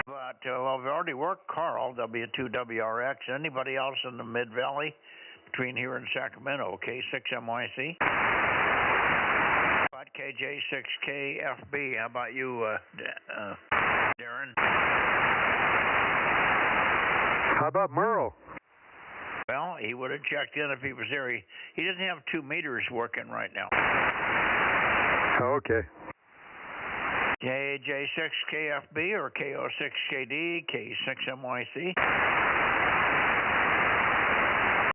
But well, we've already worked Carl, W2WRX. Anybody else in the Mid-Valley between here and Sacramento, K6MYC. About KJ6KFB. How about you, Darren? How about Merle? Well, he would have checked in if he was there. He doesn't have 2 meters working right now. Okay. KJ6KFB or KO6KD, K6MYC.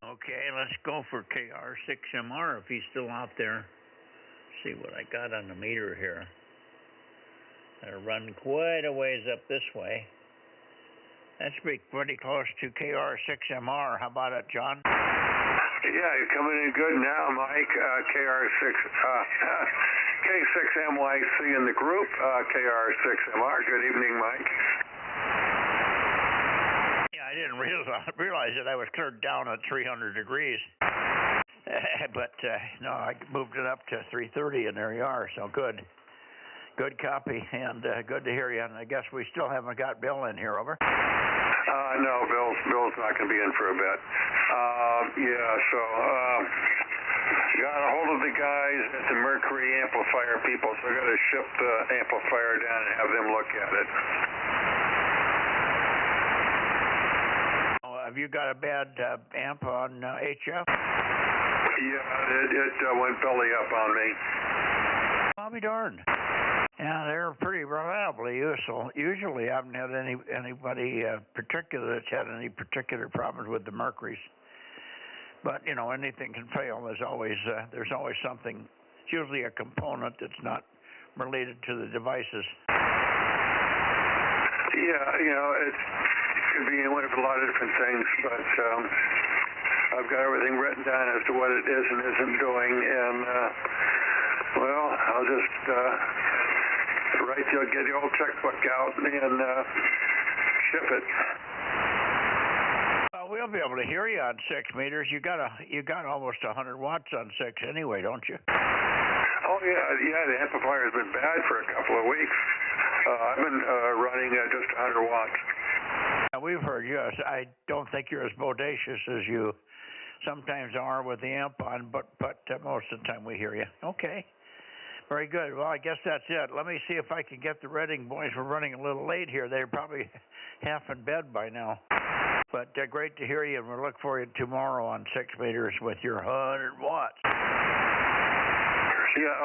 Okay, let's go for KR6MR if he's still out there. See what I got on the meter here. Gotta run quite a ways up this way. That's pretty close to KR6MR. How about it, John? Yeah, you're coming in good now, Mike. K6MYC in the group, KR6MR. Good evening, Mike. Yeah, I didn't realize that I was cleared down at 300 degrees. But, no, I moved it up to 330, and there you are, so good. Good copy, and good to hear you. And I guess we still haven't got Bill in here, over? No, Bill's not going to be in for a bit. Got a hold of the guys at the Mercury amplifier people, so I got to ship the amplifier down and have them look at it. Oh, have you got a bad amp on HF? Yeah, it went belly up on me. I'll be darned. Yeah, they're pretty reliably useful. Usually I haven't had anybody particular that's had any particular problems with the Mercuries. But, you know, anything can fail. There's always something. It's usually a component that's not related to the devices. Yeah, you know, it could be with a lot of different things, but I've got everything written down as to what it is and isn't doing, and, well, I'll just get the old checkbook out and ship it. Well, we'll be able to hear you on 6 meters. You got almost 100 watts on 6 anyway, don't you? Oh yeah. The amplifier's been bad for a couple of weeks. I've been running just 100 watts. Now, we've heard you. I don't think you're as bodacious as you sometimes are with the amp on, but most of the time we hear you. Okay. Very good. Well, I guess that's it. Let me see if I can get the Reading boys. We're running a little late here. They're probably half in bed by now. But great to hear you, and we'll look for you tomorrow on 6 meters with your 100 watts. Yeah,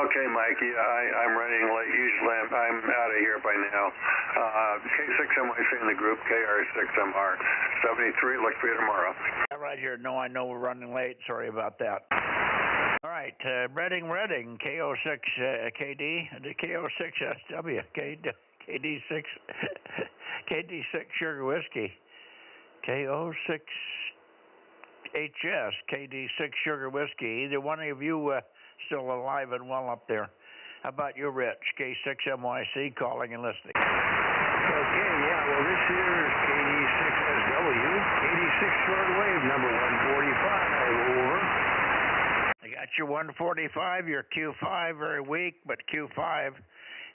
okay, Mike. Yeah, I'm running late. Usually I'm out of here by now. K6MYC in the group, KR6MR. 73, look for you tomorrow. Right here. No, I know we're running late. Sorry about that. All right, Reading, KO6KD, the KO6SW, KD6 Sugar Whiskey, KO6HS, KD6 Sugar Whiskey. Either one of you still alive and well up there. How about you, Rich? K6MYC, calling and listening. Okay, yeah, well, this here is KD6SW, KD6 shortwave, number 145, over. I got your 145, your Q5, very weak, but Q5.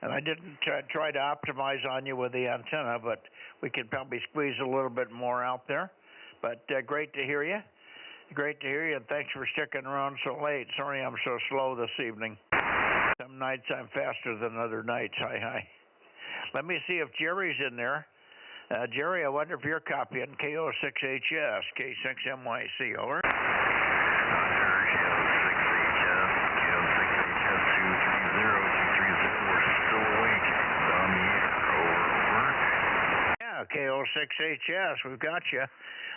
And I didn't try to optimize on you with the antenna, but we could probably squeeze a little bit more out there. But great to hear you. Great to hear you, and thanks for sticking around so late. Sorry I'm so slow this evening. Some nights I'm faster than other nights. Hi. Let me see if Jerry's in there. Jerry, I wonder if you're copying KO6HS, K6MYC, over. KO6HS, we've got you.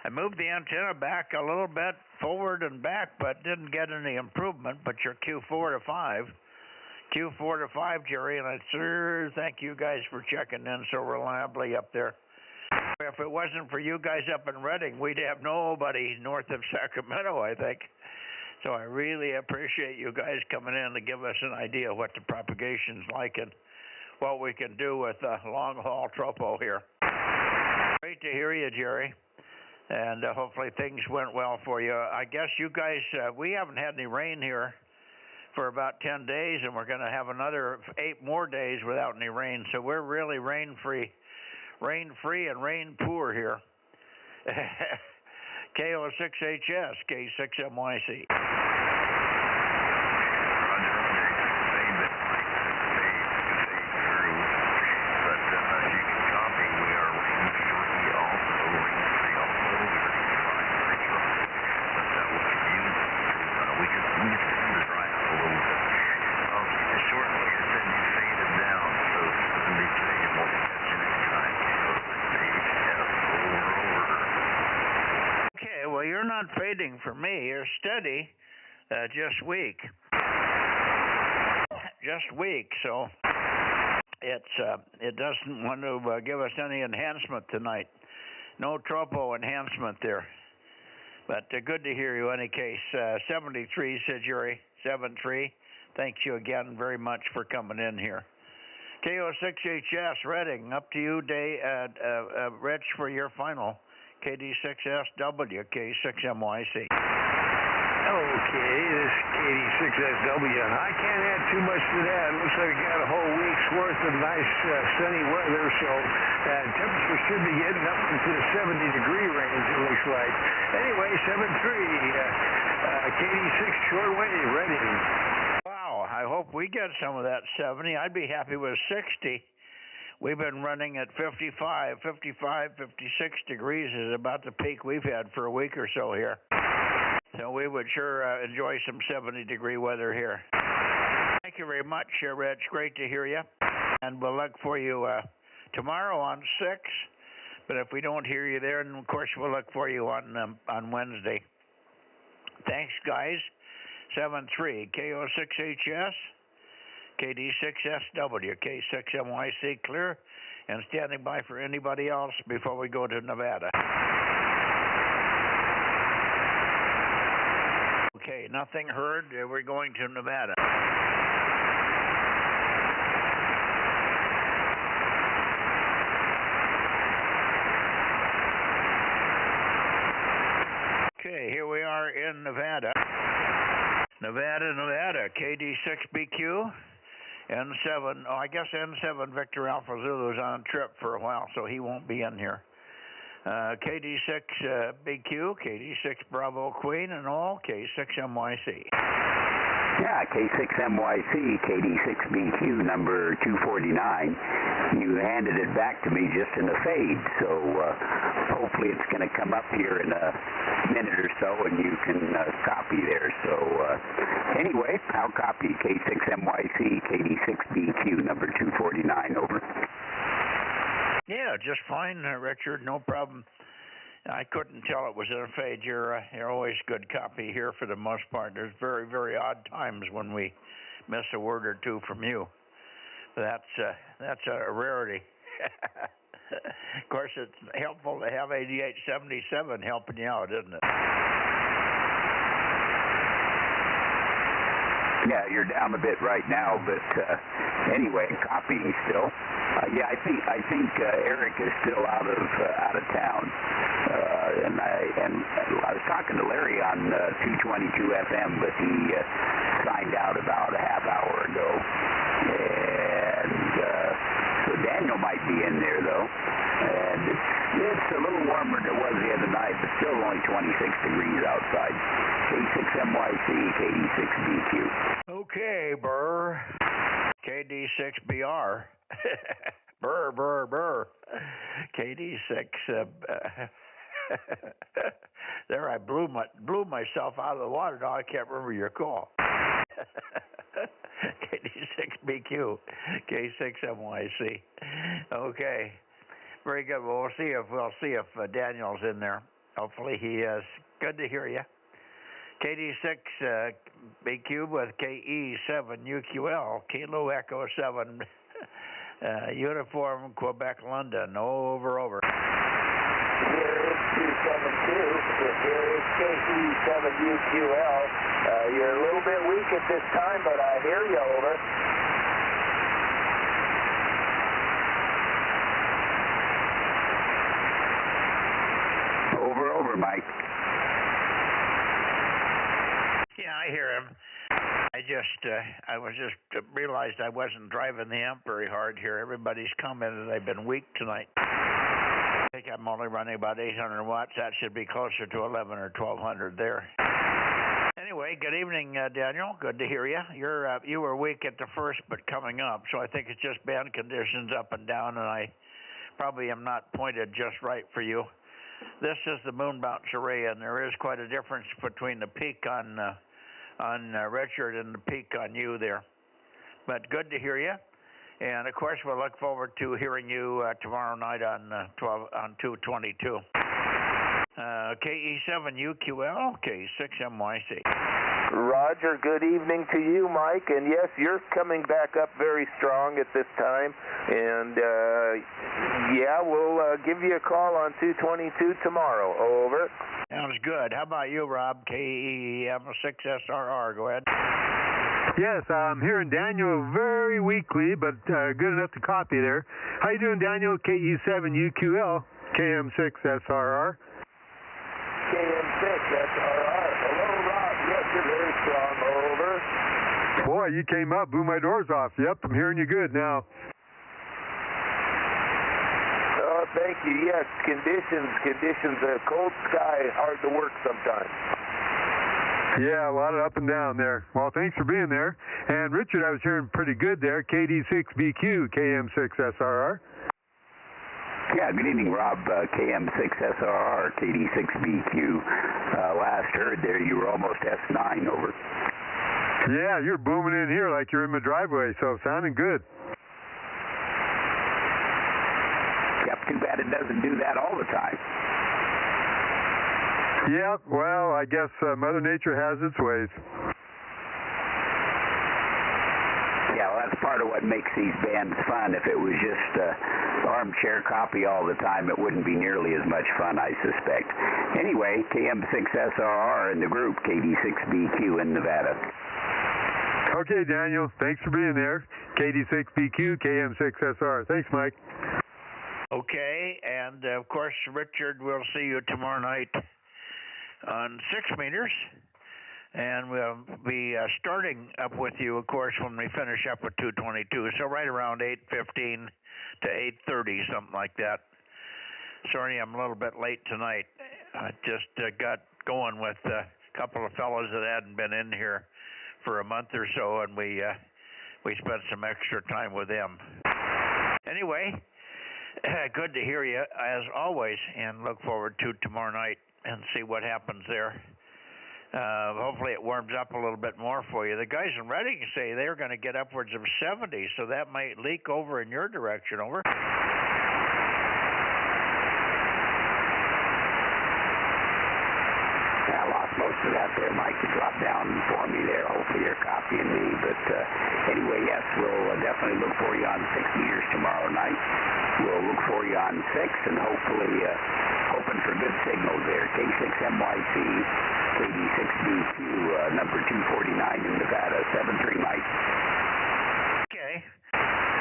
I moved the antenna back a little bit forward and back, but didn't get any improvement. But you're Q4 to 5, Jerry, and I sure thank you guys for checking in so reliably up there. If it wasn't for you guys up in Reading, we'd have nobody north of Sacramento, I think. So I really appreciate you guys coming in to give us an idea of what the propagation's like and what we can do with long-haul tropo here. Great to hear you, Jerry. and hopefully things went well for you. I guess you guys, we haven't had any rain here for about 10 days, and we're going to have another 8 more days without any rain, so we're really rain-free and rain-poor here. KO6HS, K6MYC. Well, you're not fading for me. You're steady, just weak. So it doesn't want to give us any enhancement tonight. No tropo enhancement there. But good to hear you any case. 73, said Jerry. 73. Thank you again very much for coming in here. KO6HS, Redding, up to you, Rich, for your final. KD6SW, K6MYC. Okay, this is KD6SW, and I can't add too much to that. It looks like we got a whole week's worth of nice sunny weather, so temperature should be getting up into the 70-degree range, it looks like. Anyway, 7-3, KD6 shortwave, ready. Wow, I hope we get some of that 70. I'd be happy with 60. We've been running at 55, 56 degrees is about the peak we've had for a week or so here. So we would sure enjoy some 70-degree weather here. Thank you very much, Rich. Great to hear you. And we'll look for you tomorrow on 6. But if we don't hear you there, then of course we'll look for you on Wednesday. Thanks, guys. 7-3, KO6HS. KD6SW, K6MYC, clear, and standing by for anybody else before we go to Nevada. Okay, nothing heard. We're going to Nevada. Okay, here we are in Nevada. Nevada, KD6BQ. N7, I guess N7 Victor Alpha Zulu is on a trip for a while, so he won't be in here. KD6 BQ, KD6 Bravo Queen, and all K6MYC. Yeah, K6MYC, KD6BQ, number 249. You handed it back to me just in a fade, so hopefully it's going to come up here in a minute or so and you can copy there. So anyway, I'll copy K6MYC, KD6BQ, number 249, over. Yeah, just fine, Richard, no problem. I couldn't tell it was in a fade. You're always good copy here for the most part. There's very, very odd times when we miss a word or two from you. That's a rarity. Of course, it's helpful to have 8877 helping you out, isn't it? Yeah, you're down a bit right now, but anyway, copying still. Yeah, I think Eric is still out of town, and I was talking to Larry on 222 FM, but he signed out about a half hour ago, and so Daniel might be in there though, and it's a little warmer than it was the other night, but still only 26 degrees outside. K6MYC, KD6BQ. Okay, Burr. KD6BR. Burr. KD6. There, I blew myself out of the water. Now I can't remember your call. KD6BQ, K6MYC. Okay, very good. Well, we'll see if Daniel's in there. Hopefully he is. Good to hear you. KD6 BQ with KE7UQL, Kilo Echo 7, Uniform Quebec London. Over. Here is 272. Here is KE7UQL. You're a little bit weak at this time, but I hear you, over. Over. Mike? Yeah, I hear him. I was just realized I wasn't driving the amp very hard here. Everybody's commented I've been weak tonight. I think I'm only running about 800 watts. That should be closer to 11 or 1200 there. Anyway, good evening, Daniel. Good to hear you. You were weak at the first, but coming up, so I think it's just band conditions up and down, and I probably am not pointed just right for you. This is the moon bounce array, and there is quite a difference between the peak on Richard and the peak on you there. But good to hear you. And of course, we'll look forward to hearing you tomorrow night on 222. KE7UQL, K6MYC. Roger, good evening to you, Mike. And yes, you're coming back up very strong at this time. And yeah, we'll give you a call on 222 tomorrow. Over. Sounds good. How about you, Rob? KEM6SRR. Go ahead. Yes, I'm hearing Daniel very weakly, but good enough to copy there. How you doing, Daniel? KE7UQL, KM6SRR. KM6SRR. Hello, Rob. Yes, you're very strong. Over. Boy, you came up, blew my doors off. Yep, I'm hearing you good now. Oh, thank you. Yes, conditions. Cold sky, hard to work sometimes. Yeah, a lot of up and down there. Well, thanks for being there. And Richard, I was hearing pretty good there. KD6BQ, KM6SRR. Yeah, good evening, Rob. KM6SRR, KD6BQ. Last heard there, you were almost S9, over. Yeah, you're booming in here like you're in my driveway, so sounding good. Yep, too bad it doesn't do that all the time. Yeah, well, I guess Mother Nature has its ways. Yeah, well, that's part of what makes these bands fun. If it was just armchair copy all the time, it wouldn't be nearly as much fun, I suspect. Anyway, KM6SRR in the group, KD6BQ in Nevada. Okay, Daniel, thanks for being there. KD6BQ, KM6SR. Thanks, Mike. Okay, and of course, Richard, we'll see you tomorrow night on 6 meters, and we'll be starting up with you, of course, when we finish up with 222, so right around 8:15 to 8:30, something like that. Sorry, I'm a little bit late tonight. I just got going with a couple of fellows that hadn't been in here for a month or so, and we spent some extra time with them. Anyway, good to hear you, as always, and look forward to tomorrow night and see what happens there. Hopefully it warms up a little bit more for you. The guys in Reading say they're going to get upwards of 70, so that might leak over in your direction. Over. I lost most of that there, Mike. You dropped down for me there. Hopefully you're copying me. But anyway, yes, we'll definitely look for you on 6 meters tomorrow night. We'll look for you on 6 and hopefully hoping for good signals there. K6MYC, KD6BQ, number 249 in Nevada, 73, Mike. Okay.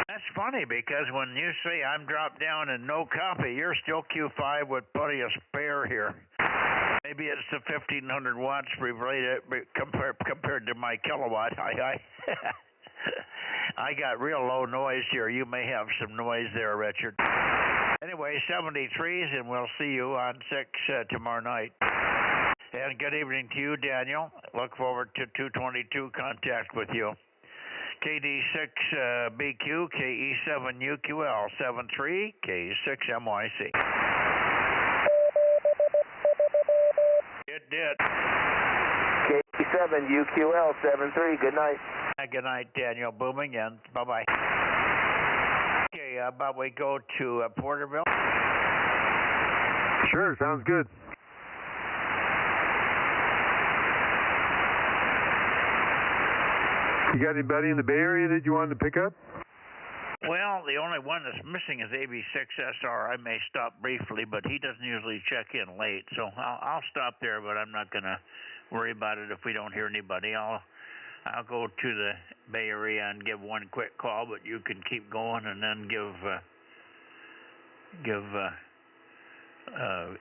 That's funny because when you say I'm dropped down and no copy, you're still Q5 with plenty of spare here. Maybe it's the 1,500 watts compared to my kilowatt. I got real low noise here. You may have some noise there, Richard. Anyway, 73s, and we'll see you on 6 tomorrow night. And good evening to you, Daniel. Look forward to 222 contact with you. KD6BQ, KE7UQL, 73, K6MYC. It did. K7UQL, 73, good night. Good night, Daniel. Booming, and bye-bye. Okay, how about we go to Porterville? Sure, sounds good. You got anybody in the Bay Area that you wanted to pick up? Well, the only one that's missing is AB6SR. I may stop briefly, but he doesn't usually check in late, so I'll stop there, but I'm not going to worry about it if we don't hear anybody. I'll go to the Bay Area and give one quick call, but you can keep going and then give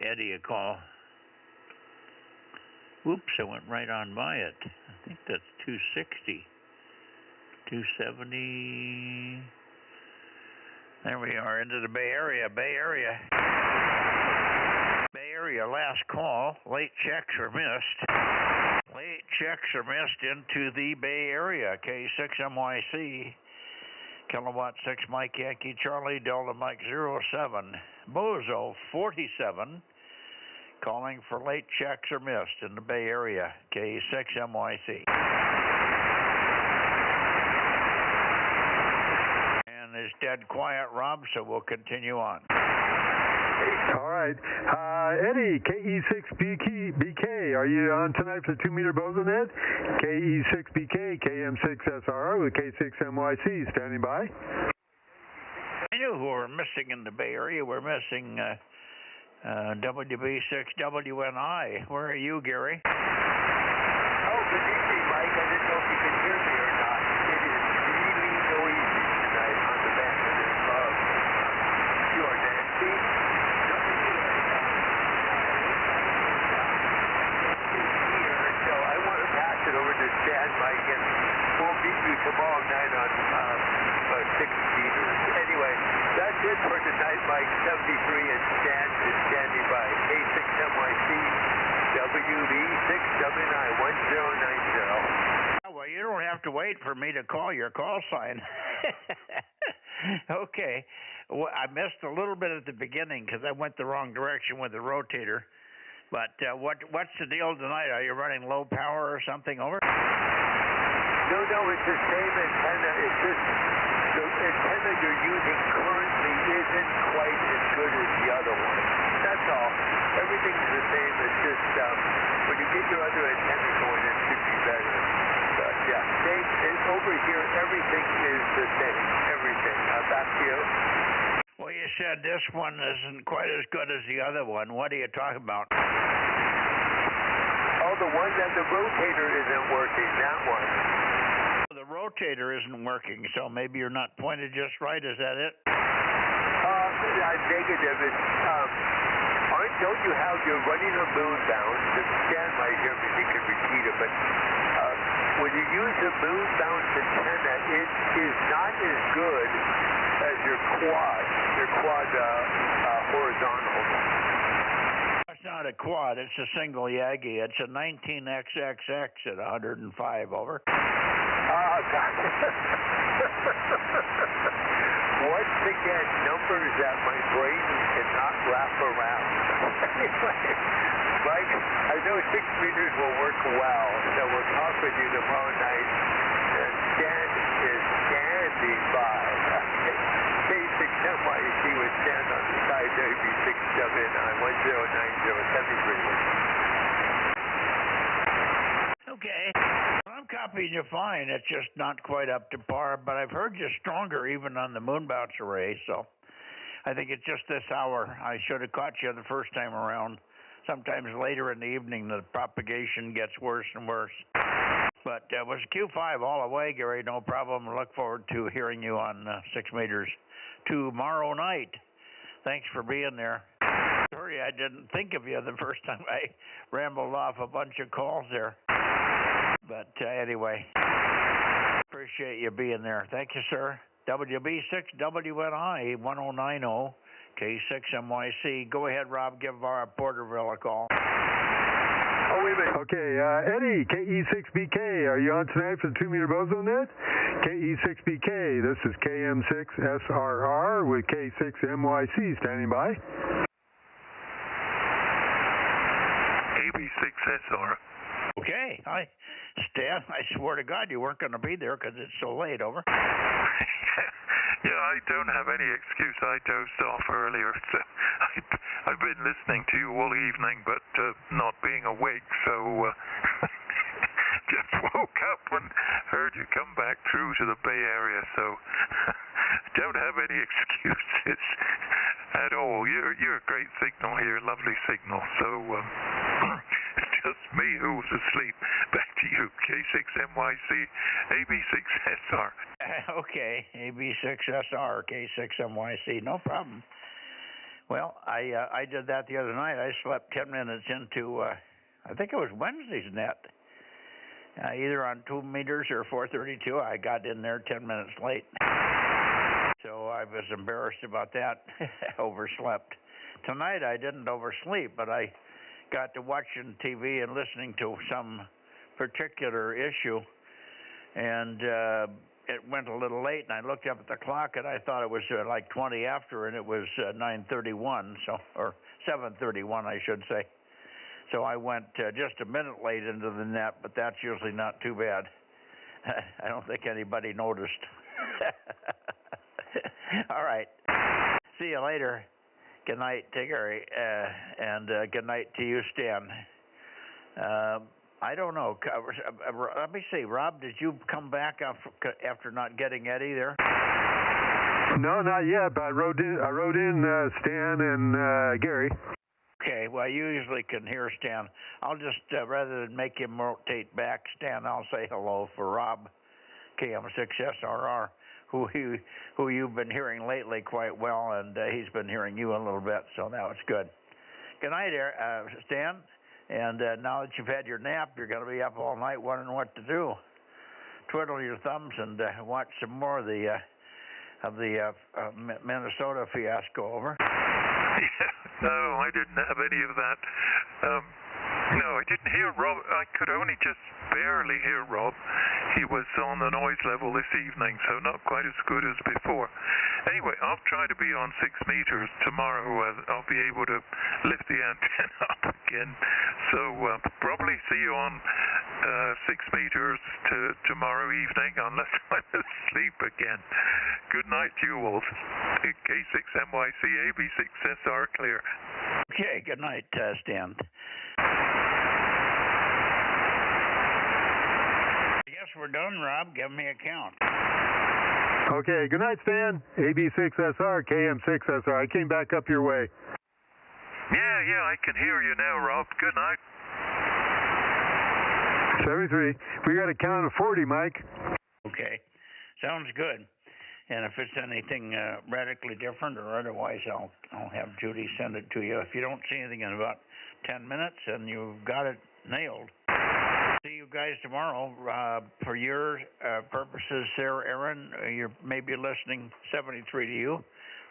Eddie a call. Oops, I went right on by it. I think that's 260. 270. There we are, into the Bay Area. Bay Area, last call. Late checks are missed. Late checks are missed into the Bay Area. K6MYC. Kilowatt 6 Mike Yankee Charlie Delta Mike 07. Bozo 47. Calling for late checks are missed in the Bay Area. K6MYC. And it's dead quiet, Rob, so we'll continue on. All right. Eddie, KE6BK, are you on tonight for the 2-meter Bozo Net? KE6BK, KM6SRR with K6MYC, standing by. I knew who were missing in the Bay Area. We're missing WB6WNI. Where are you, Gary? Oh, good evening, Mike. I didn't know if you could hear me or not. It is really noisy tonight on the back of this bug. You are Nancy? So I want to pass it over to Stan, Mike, and we'll meet you tomorrow night on 6 meters. Anyway, that's it for tonight, Mike. 73 and Stan is standing by. K6MYC, WB6W91090. Well, you don't have to wait for me to call your call sign. Okay. Well, I missed a little bit at the beginning because I went the wrong direction with the rotator. But what's the deal tonight? Are you running low power or something? Over? No, it's the same antenna. It's just the antenna you're using currently isn't quite as good as the other one. That's all. Everything's the same. It's just when you get your other antenna going, it should be better. But yeah, same. And over here, everything is the same. Everything. Back to you. Well, you said this one isn't quite as good as the other one. What are you talking about? Oh, the one that the rotator isn't working. That one. The rotator isn't working, so maybe you're not pointed just right. Is that it? Negative. It's, don't you have, you're running a moon bound, Stan might hear me, you can repeat it, but when you use a moon bound antenna, it is not as good as your quad horizontal. It's not a quad, it's a single Yagi. It's a 19XXX at 105, over. Once again, numbers that my brain cannot wrap around. Anyway, Mike, I know 6 meters will work well, so we'll talk with you tomorrow night. And Stan is standing by. K6MYC would stand on the side WB6W91093. Okay. I'm copying you fine. It's just not quite up to par, but I've heard you stronger even on the moon bounce array, so I think it's just this hour. I should have caught you the first time around. Sometimes later in the evening, the propagation gets worse and worse. But it was Q5 all the way, Gary. No problem. I look forward to hearing you on 6 meters tomorrow night. Thanks for being there. Sorry I didn't think of you the first time I rambled off a bunch of calls there. But anyway, appreciate you being there. Thank you, sir. WB6WNI 1090 K6MYC. Go ahead, Rob. Give our Porterville a call. Oh, wait a minute. Okay, Eddie, KE6BK, are you on tonight for the 2-meter Bozo Net? KE6BK, this is KM6SRR with K6MYC standing by. AB6SR. Okay. Hi, Stan. I swear to God you weren't going to be there because it's so late, over. Yeah, I don't have any excuse. I dozed off earlier. So I've been listening to you all evening, but not being awake, so just woke up and heard you come back through to the Bay Area, so don't have any excuses at all. You're a great signal here, lovely signal, so it's just me who was asleep. Back to you, K6MYC, AB6SR. Okay, AB6SR, K6MYC, no problem. Well, I did that the other night. I slept 10 minutes into I think it was Wednesday's net. Either on 2 meters or 432. I got in there 10 minutes late. So I was embarrassed about that. Overslept. Tonight I didn't oversleep, but I got to watching TV and listening to some particular issue, and it went a little late, and I looked up at the clock, and I thought it was like 20 after, and it was 9:31, or 7:31, I should say. So I went just a minute late into the net, but that's usually not too bad. I don't think anybody noticed. All right. See you later. Good night, Tigger, and good night to you, Stan. I don't know. Let me see. Rob, did you come back after not getting Eddie there? No, not yet, but I wrote in Stan and Gary. Okay, well, you usually can hear Stan. I'll just, rather than make him rotate back, Stan, I'll say hello for Rob, KM6SRR, who you've been hearing lately quite well, and he's been hearing you a little bit, so that was good. Good night, Stan, and now that you've had your nap, you're going to be up all night wondering what to do. Twiddle your thumbs and watch some more of the Minnesota fiasco. Over. No, I didn't have any of that. No, I didn't hear Rob. I could only just barely hear Rob. He was on the noise level this evening, so not quite as good as before. Anyway, I'll try to be on 6 meters tomorrow. I'll be able to lift the antenna up again. So probably see you on 6 meters tomorrow evening, unless I'm asleep again. Good night, you all. K6MYC, AB6SR clear. Okay, good night, Stan. I guess we're done, Rob. Give me a count. Okay, good night, Stan. AB6SR, KM6SR. I came back up your way. Yeah, I can hear you now, Rob. Good night. 73. We got a count of 40, Mike. Okay, sounds good. And if it's anything radically different or otherwise, I'll have Judy send it to you. If you don't see anything in about 10 minutes, and you've got it nailed. See you guys tomorrow. For your purposes, Sarah Aaron, you're maybe listening 73 to you.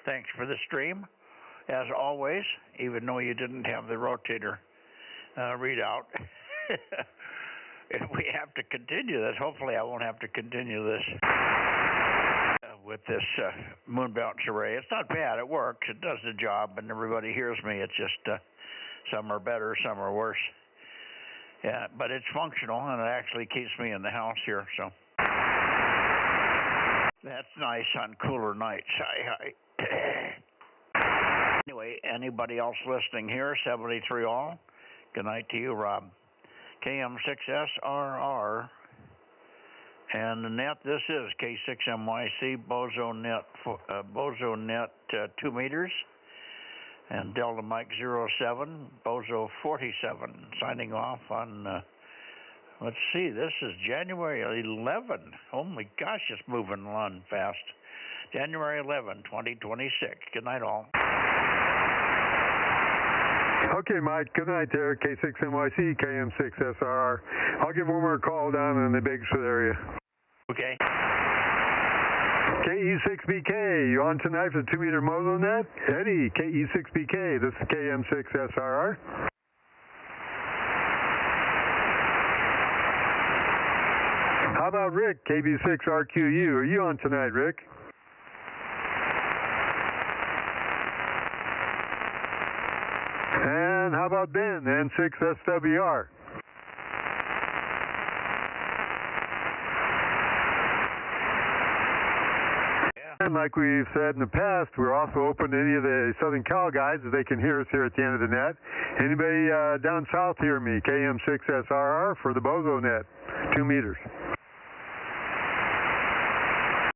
Thanks for the stream, as always, even though you didn't have the rotator readout. If we have to continue this, hopefully I won't have to continue this with this moon bounce array. It's not bad. It works. It does the job, and everybody hears me. It's just some are better, some are worse. Yeah, but it's functional, and it actually keeps me in the house here, so that's nice on cooler nights. Anyway, anybody else listening here, 73 all, good night to you, Rob. KM6SRR, and the net, this is K6MYC, Bozo Net 2 meters, and Delta Mike 07, Bozo 47, signing off on, let's see, this is January 11. Oh my gosh, it's moving on fast. January 11, 2026. Good night, all. Okay, Mike. Good night there. K6NYC, KM6SRR. I'll give one more call down in the Bigfoot area. Okay. KE6BK, you on tonight for the 2 meter Bozo Net? Eddie, KE6BK, this is KM6SRR. How about Rick, KB6RQU? Are you on tonight, Rick? And how about Ben, N6SWR? And like we've said in the past, we're also open to any of the Southern Cal guys if they can hear us here at the end of the net. Anybody down south hear me? KM6SRR for the Bozo Net, 2 meters.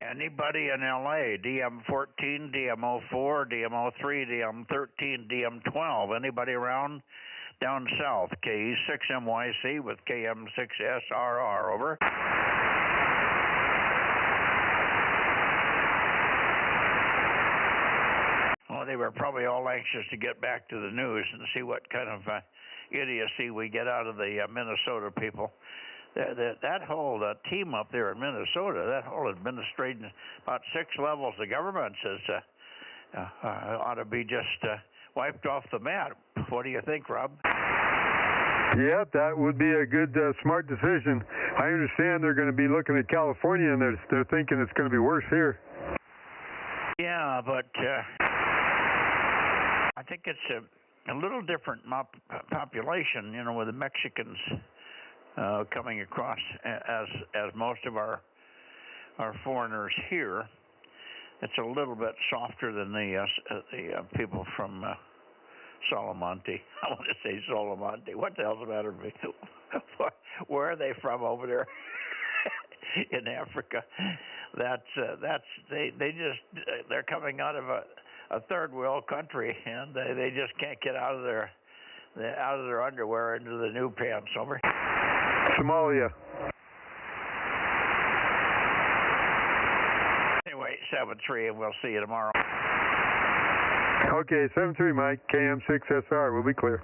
Anybody in LA, DM14, DM04, DM03, DM13, DM12, anybody around down south, KE6MYC with KM6SRR, over. Well, they were probably all anxious to get back to the news and see what kind of idiocy we get out of the Minnesota people. That whole team up there in Minnesota, that whole administrating about 6 levels of government ought to be just wiped off the map. What do you think, Rob? Yeah, that would be a good, smart decision. I understand they're going to be looking at California, and they're thinking it's going to be worse here. Yeah, but I think it's a little different population, with the Mexicans coming across as most of our foreigners here. It's a little bit softer than the people from Salamanca. I want to say Salamanca. What the hell's the matter with me? Where are they from over there in Africa? They're coming out of a third world country, and they just can't get out of their underwear into the new pants. Over. Somalia. Anyway, 7-3, and we'll see you tomorrow. Okay, 7-3, Mike. KM6SR. We'll be clear.